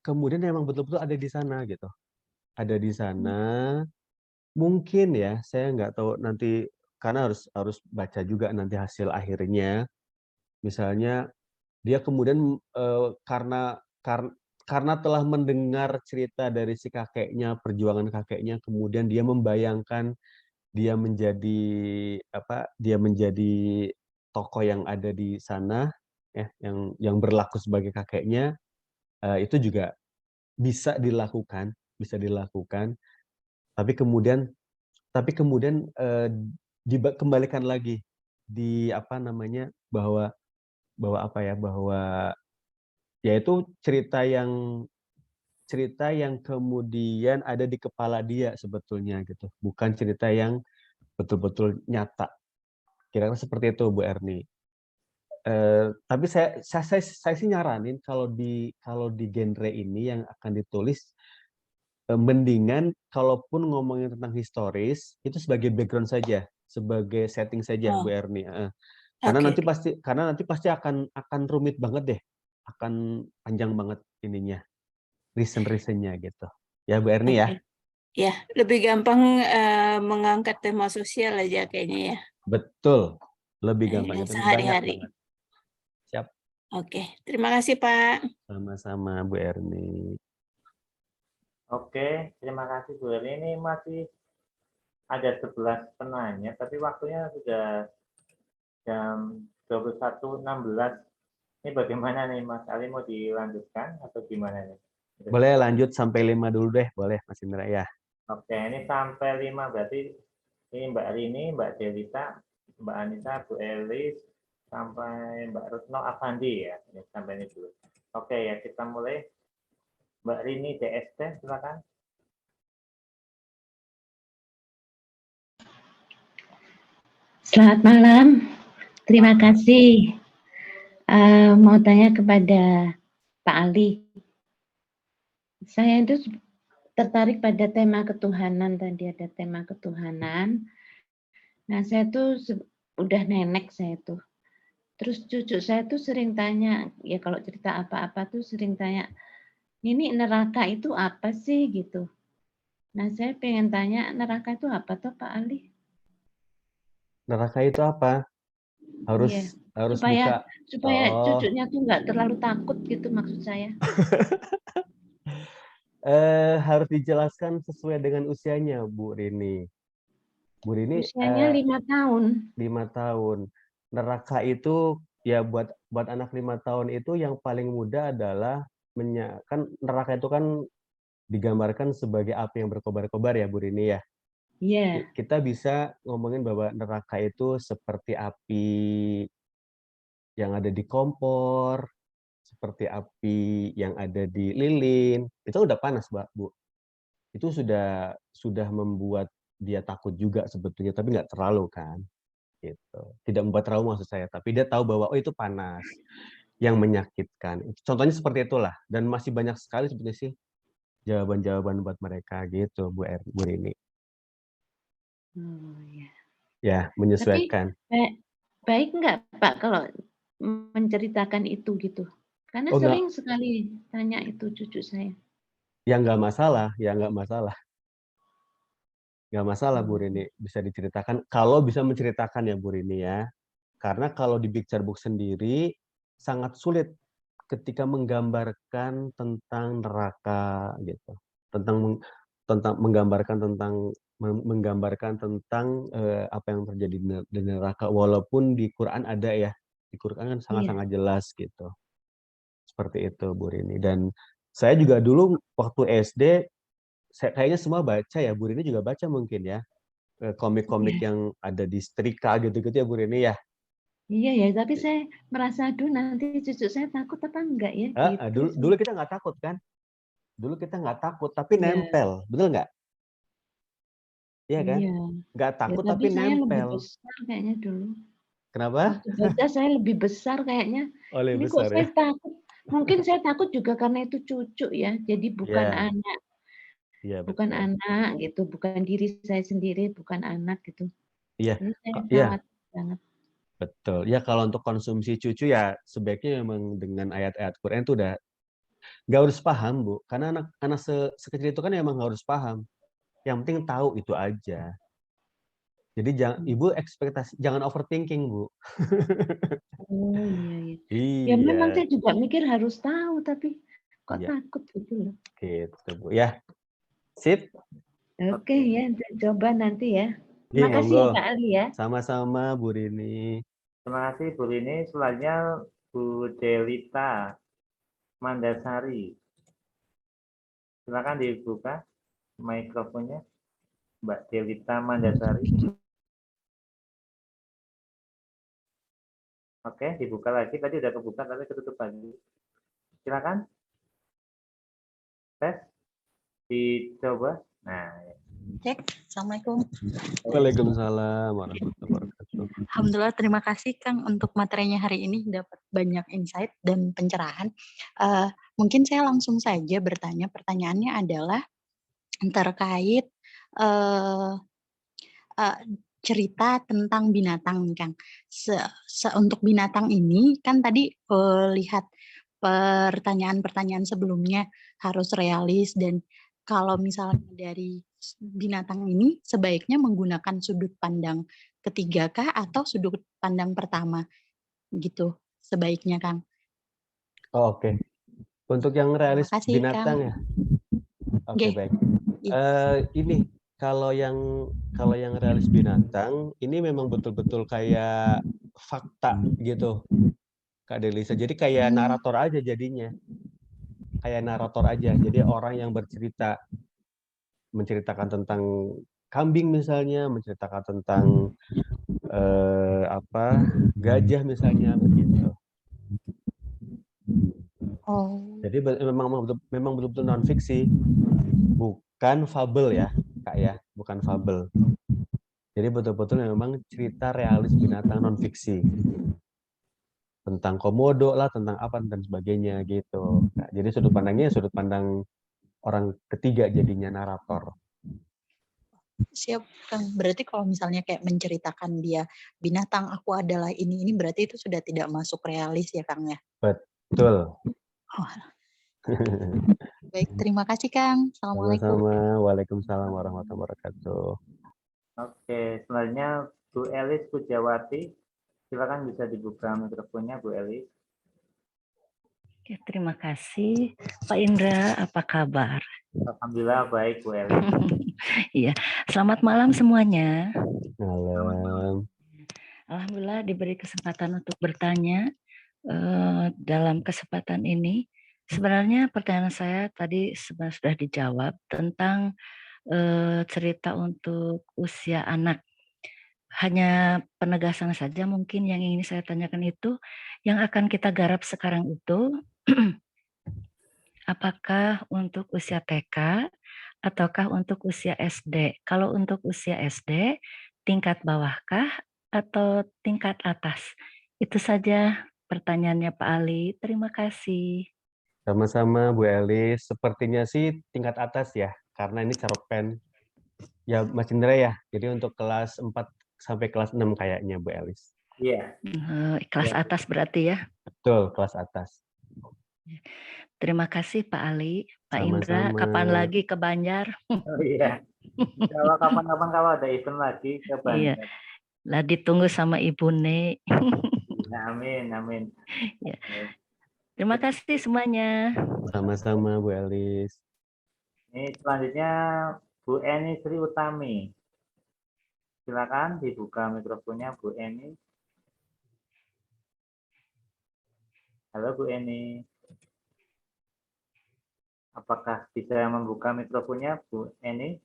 kemudian memang betul-betul ada di sana gitu. Ada di sana, mungkin ya, saya nggak tahu nanti karena harus baca juga nanti hasil akhirnya. Misalnya dia kemudian karena telah mendengar cerita dari si kakeknya, perjuangan kakeknya, kemudian dia membayangkan dia menjadi tokoh yang ada di sana, ya, yang berlaku sebagai kakeknya, itu juga bisa dilakukan, tapi kemudian dikembalikan lagi bahwa yaitu cerita yang kemudian ada di kepala dia sebetulnya gitu, bukan cerita yang betul-betul nyata. Kira-kira seperti itu, Bu Erni. Tapi saya sih nyaranin kalau di genre ini yang akan ditulis, mendingan kalaupun ngomongin tentang historis itu sebagai background saja, sebagai setting saja, Bu Erni. Karena nanti pasti akan rumit banget deh, akan panjang banget ininya, reason-nya gitu. Ya Bu Erni ya. Ya, lebih gampang mengangkat tema sosial aja kayaknya ya. Betul, lebih gampang. Yang sehari-hari. Siap. Oke, terima kasih Pak. Sama-sama Bu Erni. Oke, terima kasih Bu Erni. Ini masih ada 11 penanya, tapi waktunya sudah jam 21.16. Ini bagaimana nih Mas Ali, mau dilanjutkan atau gimana nih? Boleh lanjut sampai 5 dulu deh, boleh Mas Indra ya. Oke, ini sampai 5 berarti ini Mbak Rini, Mbak Delita, Mbak Anita, Bu Elis, sampai Mbak Retno Afandi ya. Ini sampai ini dulu. Oke ya, kita mulai. Mbak Rini DST, silakan. Selamat malam, terima kasih. Mau tanya kepada Pak Ali. Saya itu tertarik pada tema ketuhanan, tadi ada tema ketuhanan. Nah, saya tuh udah nenek saya tuh. Terus cucu saya tuh sering tanya, ya kalau cerita apa-apa tuh sering tanya, ini neraka itu apa sih gitu. Nah, saya pengen tanya, neraka itu apa tuh Pak Ali? Neraka itu apa? Harus supaya buka. Cucunya tuh nggak terlalu takut gitu maksud saya. Harus dijelaskan sesuai dengan usianya, Bu Rini. Bu Rini usianya 5 tahun. 5 tahun. Neraka itu ya buat anak 5 tahun itu yang paling mudah adalah kan neraka itu kan digambarkan sebagai api yang berkobar-kobar ya, Bu Rini ya. Iya. Kita bisa ngomongin bahwa neraka itu seperti api yang ada di kompor, seperti api yang ada di lilin, itu udah panas, Bu. Itu sudah membuat dia takut juga sebetulnya, tapi nggak terlalu kan, gitu. Tidak membuat trauma maksud saya, tapi dia tahu bahwa oh itu panas, yang menyakitkan. Contohnya seperti itulah, dan masih banyak sekali sebetulnya sih jawaban-jawaban buat mereka gitu, Bu Rini. Oh, ya. Ya, menyesuaikan. Tapi baik nggak Pak kalau menceritakan itu gitu? Karena sering sekali tanya itu cucu saya. Ya nggak masalah, Nggak masalah Bu Rini, bisa diceritakan. Kalau bisa menceritakan ya Bu Rini ya. Karena kalau di Picture Book sendiri, sangat sulit ketika menggambarkan tentang neraka gitu. Menggambarkan tentang apa yang terjadi di neraka. Walaupun di Quran ada ya. Di Quran kan sangat-sangat jelas gitu. Seperti itu Bu Rini. Dan saya juga dulu waktu SD, kayaknya semua baca ya, Bu Rini juga baca mungkin ya, komik-komik yang ada di setrika gitu-gitu ya Bu Rini ya. Iya ya, tapi saya merasa aduh nanti cucu saya takut apa enggak ya gitu sih. Dulu kita nggak takut kan? Dulu kita nggak takut, tapi Iya. nempel, betul nggak? Iya kan? Iya. Nggak Ya, takut tapi tapi saya lebih nempel. besar kayaknya dulu. Kenapa? Waktu baca saya lebih besar kayaknya. Oleh Ini kok besar saya ya? takut. Mungkin saya takut juga karena itu cucu ya. Jadi bukan Iya, anak, iya bukan betul. anak gitu, bukan diri saya sendiri, bukan anak gitu. Iya, Jadi saya iya khawatir banget. betul. Ya kalau untuk konsumsi cucu ya sebaiknya memang dengan ayat-ayat Quran itu udah nggak harus paham Bu, karena anak sekecil itu kan emang nggak harus paham. Yang penting tahu itu aja. Jadi Ibu ekspektasi jangan overthinking Bu. Oh iya iya. Ya memang Iya, saya juga mikir harus tahu, tapi kok iya takut gitu loh. gitu Bu. Ya, sip. Oke ya, coba nanti ya. Iya Terima kasih monggo. ya Pak Ali ya. Sama-sama Bu Rini. Terima kasih Bu Rini. Selanjutnya Bu Delita Mandasari. Silakan dibuka mikrofonnya, Mbak Delita Mandasari. Oke, dibuka lagi. Tadi udah kebuka, tapi ketutup lagi. Silakan. Tes. Dicoba. Nah, ya. Cek, Assalamualaikum. Waalaikumsalam warahmatullahi wabarakatuh. Alhamdulillah, terima kasih Kang untuk materinya hari ini, dapat banyak insight dan pencerahan. Mungkin saya langsung saja bertanya, pertanyaannya adalah terkait cerita tentang binatang nih Kang. Untuk binatang ini kan tadi lihat pertanyaan-pertanyaan sebelumnya harus realis, dan kalau misalnya dari binatang ini sebaiknya menggunakan sudut pandang ketiga kah atau sudut pandang pertama gitu sebaiknya Kang. Oh, oke. Untuk yang Terima realis kasih Kang. binatang ya. Oke, Oke. baik. Ini kalau yang realis binatang ini memang betul-betul kayak fakta gitu, Kak Delisa. Jadi kayak narator aja jadinya. Kayak narator aja. Jadi orang yang bercerita menceritakan tentang kambing misalnya, menceritakan tentang gajah misalnya begitu. Oh. Jadi memang betul-betul non fiksi, bukan fabel ya, Kak ya, bukan fabel. Jadi betul-betul memang cerita realis binatang non fiksi tentang komodo lah, tentang apa dan sebagainya gitu. Nah, jadi sudut pandangnya sudut pandang orang ketiga jadinya narator. Siap Kang. Berarti kalau misalnya kayak menceritakan dia binatang aku adalah ini berarti itu sudah tidak masuk realis ya Kang ya? Betul. Oh. Baik, terima kasih Kang. Assalamualaikum. Sama-sama. Waalaikumsalam warahmatullahi wabarakatuh. Oke, selanjutnya Bu Elis Pujawati. Silakan bisa dibuka mikrofonnya Bu Elis. Oke, terima kasih. Pak Indra, apa kabar? Alhamdulillah baik Bu Elis. Iya, selamat malam semuanya. Malam. Alhamdulillah diberi kesempatan untuk bertanya dalam kesempatan ini. Sebenarnya pertanyaan saya tadi sudah dijawab tentang cerita untuk usia anak. Hanya penegasan saja mungkin yang ingin saya tanyakan itu, yang akan kita garap sekarang itu apakah untuk usia TK ataukah untuk usia SD? Kalau untuk usia SD, tingkat bawahkah atau tingkat atas? Itu saja pertanyaannya Pak Ali. Terima kasih. Sama-sama Bu Elis. Sepertinya sih tingkat atas ya, karena ini cerpen. Ya Mas Indra ya. Jadi untuk kelas 4 sampai kelas 6 kayaknya Bu Elis. Iya. Kelas atas berarti ya? Betul, kelas atas. Terima kasih Pak Ali, Pak Indra. Kapan lagi ke Banjar? Oh iya. Kalau kapan-kapan kalau ada event lagi ke Banjar. Iya. Lah ditunggu sama Ibu Ne. Amin, amin. Ya. Terima kasih semuanya. Sama-sama Bu Elis. Ini selanjutnya Bu Eni Sri Utami. Silakan dibuka mikrofonnya Bu Eni. Halo Bu Eni. Apakah bisa membuka mikrofonnya Bu Eni?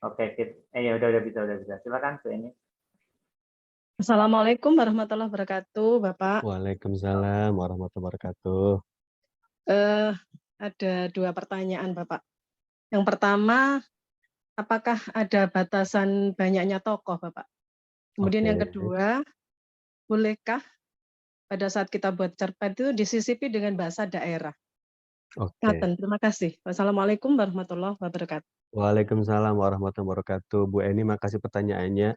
Oke, ya udah bisa. Silakan Bu Eni. Assalamualaikum warahmatullahi wabarakatuh, Bapak. Waalaikumsalam warahmatullahi wabarakatuh. Ada 2 pertanyaan, Bapak. Yang pertama, apakah ada batasan banyaknya tokoh, Bapak? Kemudian yang Oke. kedua, bolehkah pada saat kita buat cerpen itu disisipi dengan bahasa daerah? Oke. Ngaten, terima kasih. Wassalamualaikum warahmatullahi wabarakatuh. Waalaikumsalam warahmatullahi wabarakatuh. Bu Eni, makasih pertanyaannya.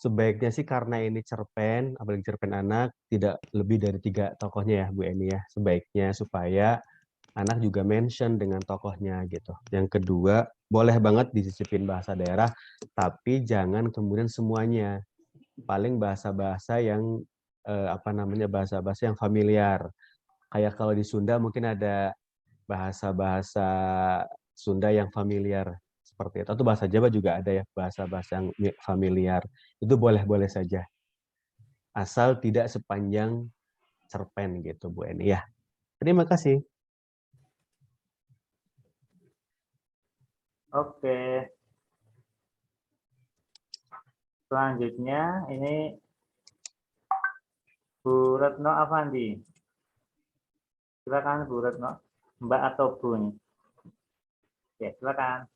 Sebaiknya sih karena ini cerpen, apalagi cerpen anak, tidak lebih dari 3 tokohnya ya, Bu Eni ya. Sebaiknya supaya anak juga mention dengan tokohnya gitu. Yang kedua, boleh banget disisipin bahasa daerah, tapi jangan kemudian semuanya. Paling bahasa-bahasa yang bahasa-bahasa yang familiar. Kayak kalau di Sunda mungkin ada bahasa-bahasa Sunda yang familiar seperti itu. Atau bahasa Jawa juga ada ya bahasa-bahasa yang familiar. Itu boleh-boleh saja. Asal tidak sepanjang cerpen gitu, Bu Eni ya. Terima kasih. Oke. Selanjutnya ini Bu Retno Afandi. Silakan Bu Retno, Mbak atau Bu nih. Ya, silakan.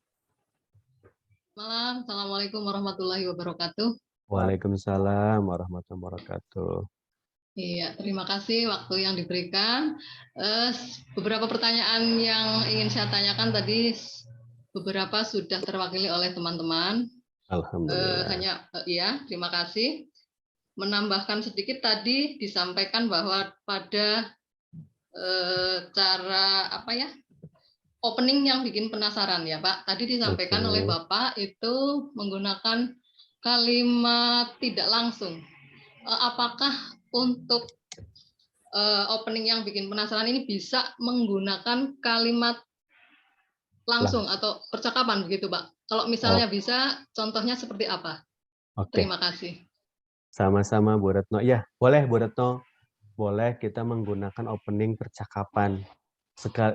Malam, Assalamualaikum warahmatullahi wabarakatuh. Waalaikumsalam warahmatullahi wabarakatuh. Iya, terima kasih waktu yang diberikan. Beberapa pertanyaan yang ingin saya tanyakan tadi beberapa sudah terwakili oleh teman-teman. Alhamdulillah. Terima kasih. Menambahkan sedikit tadi disampaikan bahwa pada cara opening yang bikin penasaran ya Pak. Tadi disampaikan oleh Bapak itu menggunakan kalimat tidak langsung. Apakah untuk opening yang bikin penasaran ini bisa menggunakan kalimat langsung atau percakapan begitu Pak? Kalau misalnya bisa, contohnya seperti apa? Oke. Terima kasih. Sama-sama Bu Retno. Ya, boleh Bu Retno. Boleh kita menggunakan opening percakapan.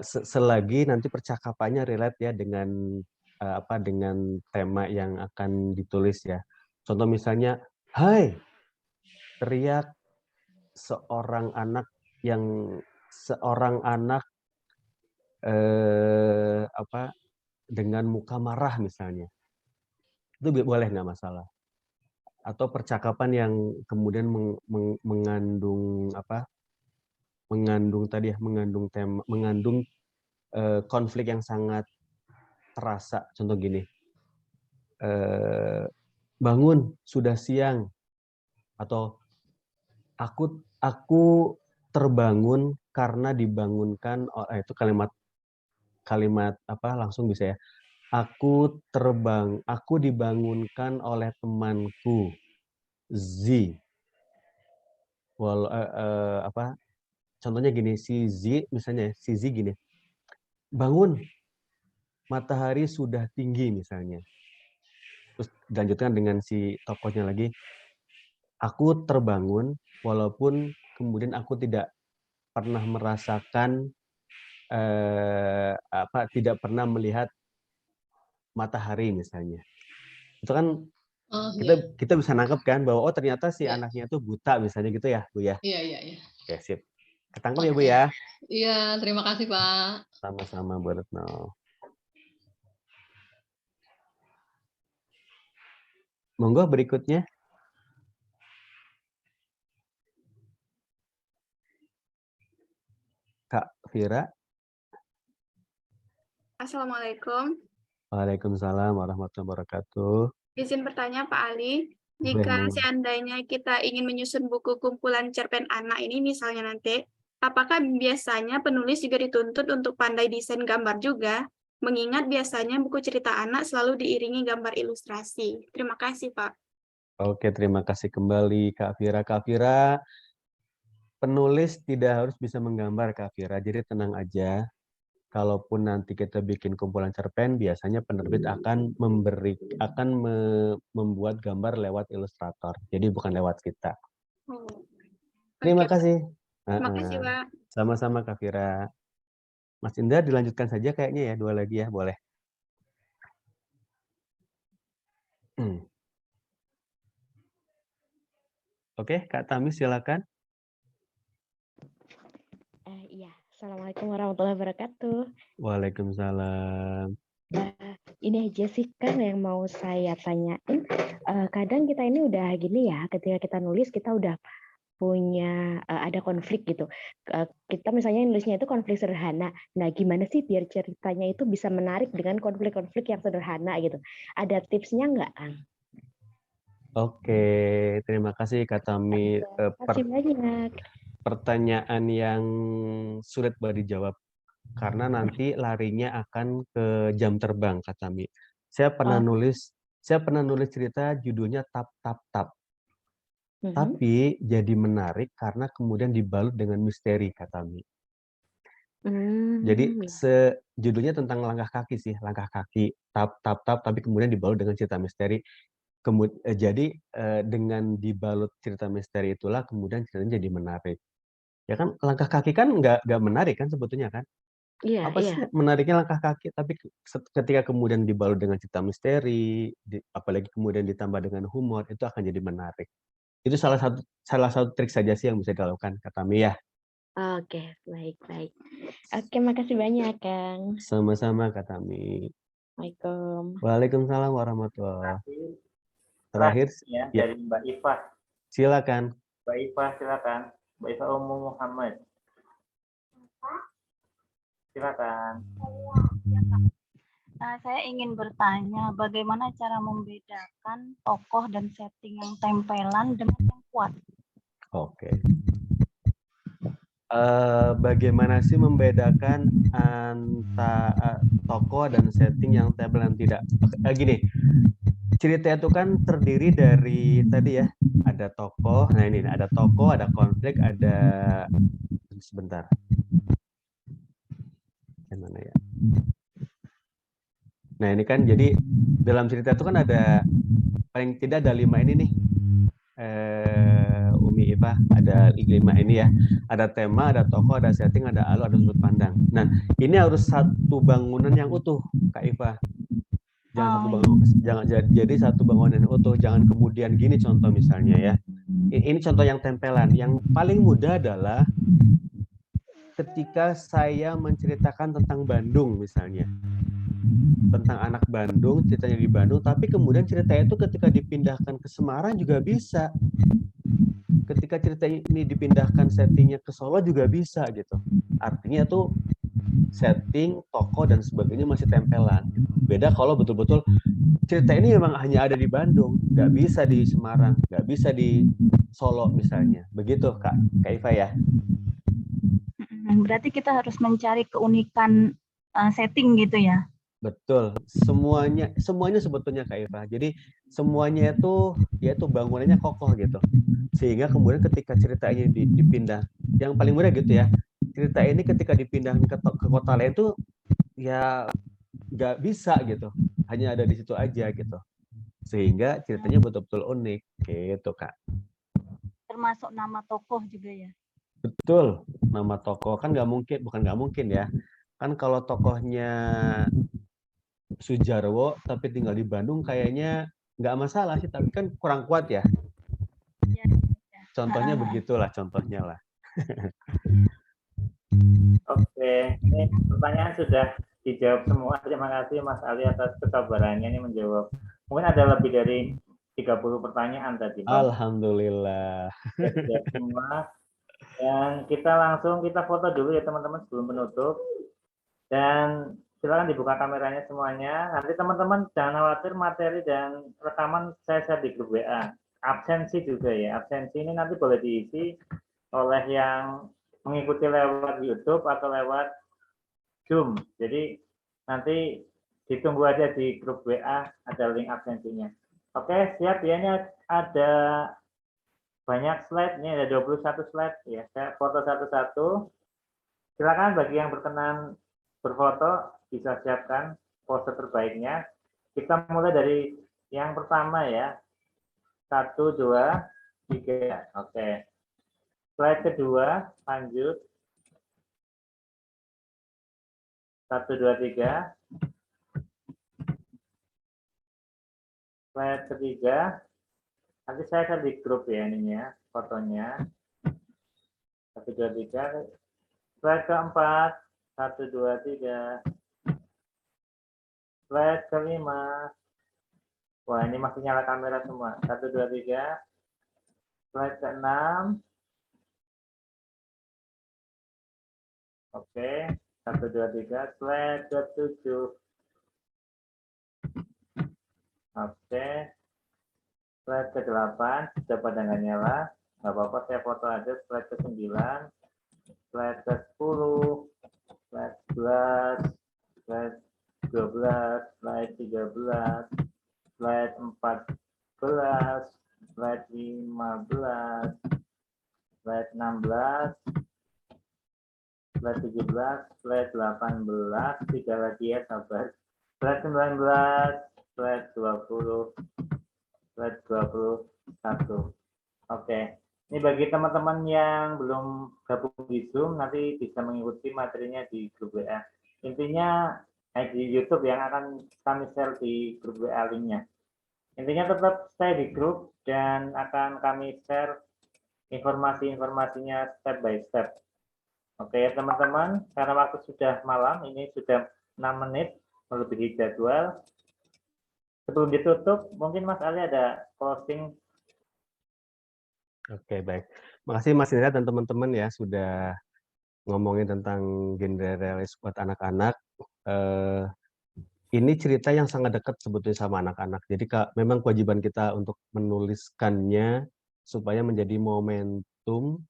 Selagi nanti percakapannya relate ya dengan dengan tema yang akan ditulis ya. Contoh misalnya, "Hai!" teriak seorang anak dengan muka marah misalnya. Itu boleh nggak masalah. Atau percakapan yang kemudian mengandung konflik yang sangat terasa. Contoh gini, bangun, sudah siang. Atau aku terbangun karena dibangunkan. Itu kalimat langsung bisa ya. Aku dibangunkan oleh temanku Z. Contohnya gini, si Z gini, bangun, matahari sudah tinggi misalnya. Terus dilanjutkan dengan si tokohnya lagi, aku terbangun walaupun kemudian aku tidak pernah merasakan tidak pernah melihat matahari misalnya. Itu kan kita bisa nangkep kan bahwa ternyata si anaknya tuh buta misalnya gitu ya, Bu ya. Iya. Oke, sip. Ketangkep ya Bu ya. Iya, terima kasih Pak. Sama-sama Bu Retno. Monggo berikutnya. Kak Vira. Assalamualaikum. Waalaikumsalam warahmatullahi wabarakatuh. Izin bertanya Pak Ali, jika seandainya kita ingin menyusun buku kumpulan cerpen anak ini misalnya nanti, apakah biasanya penulis juga dituntut untuk pandai desain gambar juga? Mengingat biasanya buku cerita anak selalu diiringi gambar ilustrasi. Terima kasih Pak. Oke, terima kasih kembali Kak Vira. Kak Vira, penulis tidak harus bisa menggambar Kak Vira, jadi tenang aja. Kalaupun nanti kita bikin kumpulan cerpen, biasanya penerbit akan membuat gambar lewat ilustrator. Jadi bukan lewat kita. Terima kasih. Terima kasih, Pak. Sama-sama Kak Vira. Mas Indra dilanjutkan saja kayaknya ya, 2 lagi ya, boleh. Oke, Kak Tami silakan. Iya, Assalamualaikum warahmatullahi wabarakatuh. Waalaikumsalam. Ini aja sih kan yang mau saya tanyain. Kadang kita ini udah gini ya, ketika kita nulis kita udah punya ada konflik gitu. Kita misalnya nulisnya itu konflik sederhana. Nah, gimana sih biar ceritanya itu bisa menarik dengan konflik-konflik yang sederhana gitu? Ada tipsnya nggak, Kang? Oke, terima kasih Kak Tami. Terima kasih banyak. Pertanyaan yang sulit buat dijawab karena nanti larinya akan ke jam terbang, Kak Tami. Saya pernah nulis cerita judulnya Tap Tap Tap. Tapi jadi menarik karena kemudian dibalut dengan misteri, Kak Tami. Jadi judulnya tentang langkah kaki sih, langkah kaki tap tap tap, tapi kemudian dibalut dengan cerita misteri. Jadi dengan dibalut cerita misteri itulah kemudian ceritanya jadi menarik. Ya kan langkah kaki kan nggak menarik kan sebetulnya kan? Iya, Apa iya. sih menariknya langkah kaki? Tapi ketika kemudian dibalut dengan cerita misteri, apalagi kemudian ditambah dengan humor, itu akan jadi menarik. Itu salah satu trik saja sih yang bisa dilakukan, Kak Tami ya. Oke, baik. Oke, makasih banyak, Kang. Sama-sama, Kak Tami. Assalamualaikum. Waalaikumsalam warahmatullahi wabarakatuh. Terakhir ya, ya, dari Mbak Iva. silakan. Mbak Iva silakan. Mbak Iva Muhammad. Silakan. Saya ingin bertanya bagaimana cara membedakan tokoh dan setting yang tempelan dengan yang kuat. Oke. Bagaimana sih membedakan antara tokoh dan setting yang tempelan tidak? Gini, cerita itu kan terdiri dari tadi ya, ada tokoh. Nah ini ada tokoh, ada konflik, ada sebentar. Gimana ya? Nah ini kan jadi dalam cerita itu kan ada paling tidak ada 5 ini nih. Umi Iva ada 5 ini ya, ada tema, ada tokoh, ada setting, ada alur, ada sudut pandang. Nah ini harus satu bangunan yang utuh, Kak Iva. Jadi satu bangunan yang utuh, jangan kemudian gini contoh misalnya ya. Ini contoh yang tempelan. Yang paling mudah adalah ketika saya menceritakan tentang Bandung misalnya, tentang anak Bandung, ceritanya di Bandung, tapi kemudian ceritanya itu ketika dipindahkan ke Semarang juga bisa. Ketika cerita ini dipindahkan settingnya ke Solo juga bisa gitu. Artinya tuh setting, tokoh dan sebagainya masih tempelan. Beda kalau betul-betul cerita ini memang hanya ada di Bandung, nggak bisa di Semarang, nggak bisa di Solo misalnya. Begitu Kak Iva ya. Berarti kita harus mencari keunikan setting gitu ya. Betul, semuanya sebetulnya Kak Eva. Jadi semuanya itu yaitu bangunannya kokoh gitu. Sehingga kemudian ketika cerita ini dipindah, yang paling mudah gitu ya. Cerita ini ketika dipindah ke kota lain tuh ya nggak bisa gitu. Hanya ada di situ aja gitu. Sehingga ceritanya betul-betul unik gitu Kak. Termasuk nama tokoh juga ya. Betul, nama tokoh kan bukan nggak mungkin ya. Kan kalau tokohnya Sujarwo tapi tinggal di Bandung kayaknya nggak masalah sih, tapi kan kurang kuat ya. Contohnya begitulah contohnya lah. Oke, ini pertanyaan sudah dijawab semua. Terima kasih Mas Ali atas kesabarannya ini menjawab. Mungkin ada lebih dari 30 pertanyaan tadi. Alhamdulillah. Sudah semua. Dan kita foto dulu ya teman-teman sebelum penutup. Dan silakan dibuka kameranya semuanya. Nanti teman-teman jangan khawatir, materi dan rekaman saya share di grup WA. Absensi juga ya. Absensi ini nanti boleh diisi oleh yang mengikuti lewat YouTube atau lewat Zoom. Jadi nanti ditunggu aja di grup WA, ada link absensinya. Oke, siap ya. Ini ada banyak slide, ini ada 21 slide ya. Saya foto satu-satu. Silakan bagi yang berkenan berfoto bisa siapkan pose terbaiknya. Kita mulai dari yang pertama ya. 1, 2, 3. Oke. Slide kedua, lanjut. 1, 2, 3. Slide ketiga. Nanti saya akan di grup ya ininya. fotonya. 1, 2, 3. Slide keempat. 1, 2, 3. Slide kelima. Wah, ini masih nyala kamera semua. 1, 2, 3. Slide ke-6. Oke. 1, 2, 3. Slide ke-7. Oke. Slide ke-8. Sudah pada nggak nyala. Nggak apa-apa, saya foto aja. Slide ke-9. Slide ke-10. Slide 11. Slide 12. Slide 13. Slide 14. Slide 15. Slide 16. Slide 17. Slide 18. 3 lagi ya, sabar. Slide 19. Slide 20. Slide 21. Oke. Ini bagi teman-teman yang belum gabung di Zoom, nanti bisa mengikuti materinya di grup WA. Intinya di YouTube yang akan kami share di grup WA linknya. Intinya tetap stay di grup dan akan kami share informasi-informasinya step by step. Oke ya teman-teman, karena waktu sudah malam, ini sudah 6 menit melebihi jadwal. Sebelum ditutup, mungkin Mas Ali ada closing. Oke, baik. Makasih Mas Indra dan teman-teman ya sudah ngomongin tentang gender realis buat anak-anak. Ini cerita yang sangat dekat sebetulnya sama anak-anak. Jadi memang kewajiban kita untuk menuliskannya supaya menjadi momentum,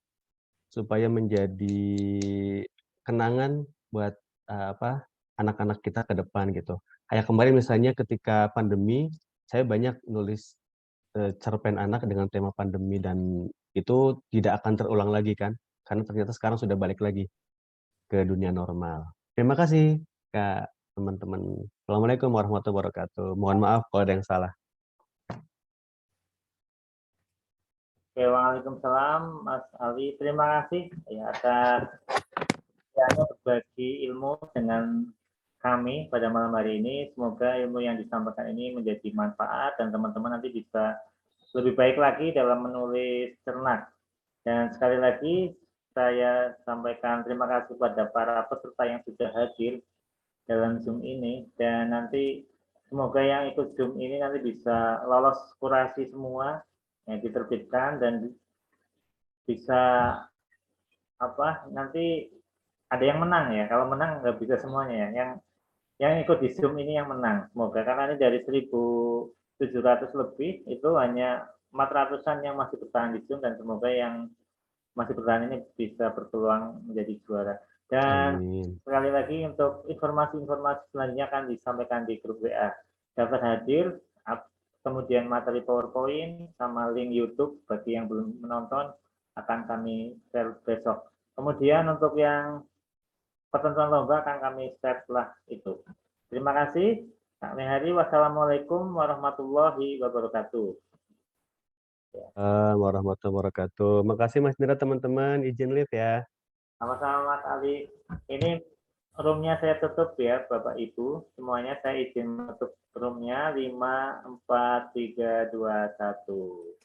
supaya menjadi kenangan buat anak-anak kita ke depan gitu. Kayak kemarin misalnya ketika pandemi, saya banyak nulis cerpen anak dengan tema pandemi dan itu tidak akan terulang lagi kan, karena ternyata sekarang sudah balik lagi ke dunia normal. Terima kasih Kak, teman-teman. Assalamualaikum warahmatullahi wabarakatuh. Mohon maaf kalau ada yang salah. Oke, waalaikumsalam Mas Ali. Terima kasih ya atas berbagi ilmu dengan kami pada malam hari ini. Semoga ilmu yang disampaikan ini menjadi manfaat dan teman-teman nanti bisa lebih baik lagi dalam menulis cernak. Dan sekali lagi saya sampaikan terima kasih kepada para peserta yang sudah hadir dalam Zoom ini, dan nanti semoga yang ikut Zoom ini nanti bisa lolos kurasi semua yang diterbitkan dan bisa nanti ada yang menang ya. Kalau menang nggak bisa semuanya ya. Yang ikut di Zoom ini yang menang. Semoga, karena ini dari 1.700 lebih itu hanya 400-an yang masih bertahan di Zoom, dan semoga yang masih bertahan ini bisa berpeluang menjadi juara. Dan sekali lagi untuk informasi-informasi selanjutnya akan disampaikan di grup WA. Dapat hadir, kemudian materi PowerPoint sama link YouTube bagi yang belum menonton akan kami share besok. Kemudian untuk yang pertentuan lomba akan kami share setelah itu. Terima kasih. Kami hari. Wassalamualaikum warahmatullahi wabarakatuh. Warahmatullahi wabarakatuh. Makasih Mas Indra, teman-teman. Izin live ya. Sama-sama Mas Ali. Ini roomnya saya tutup ya Bapak Ibu. Semuanya saya izin menutup roomnya 5, 4, 3, 2, 1.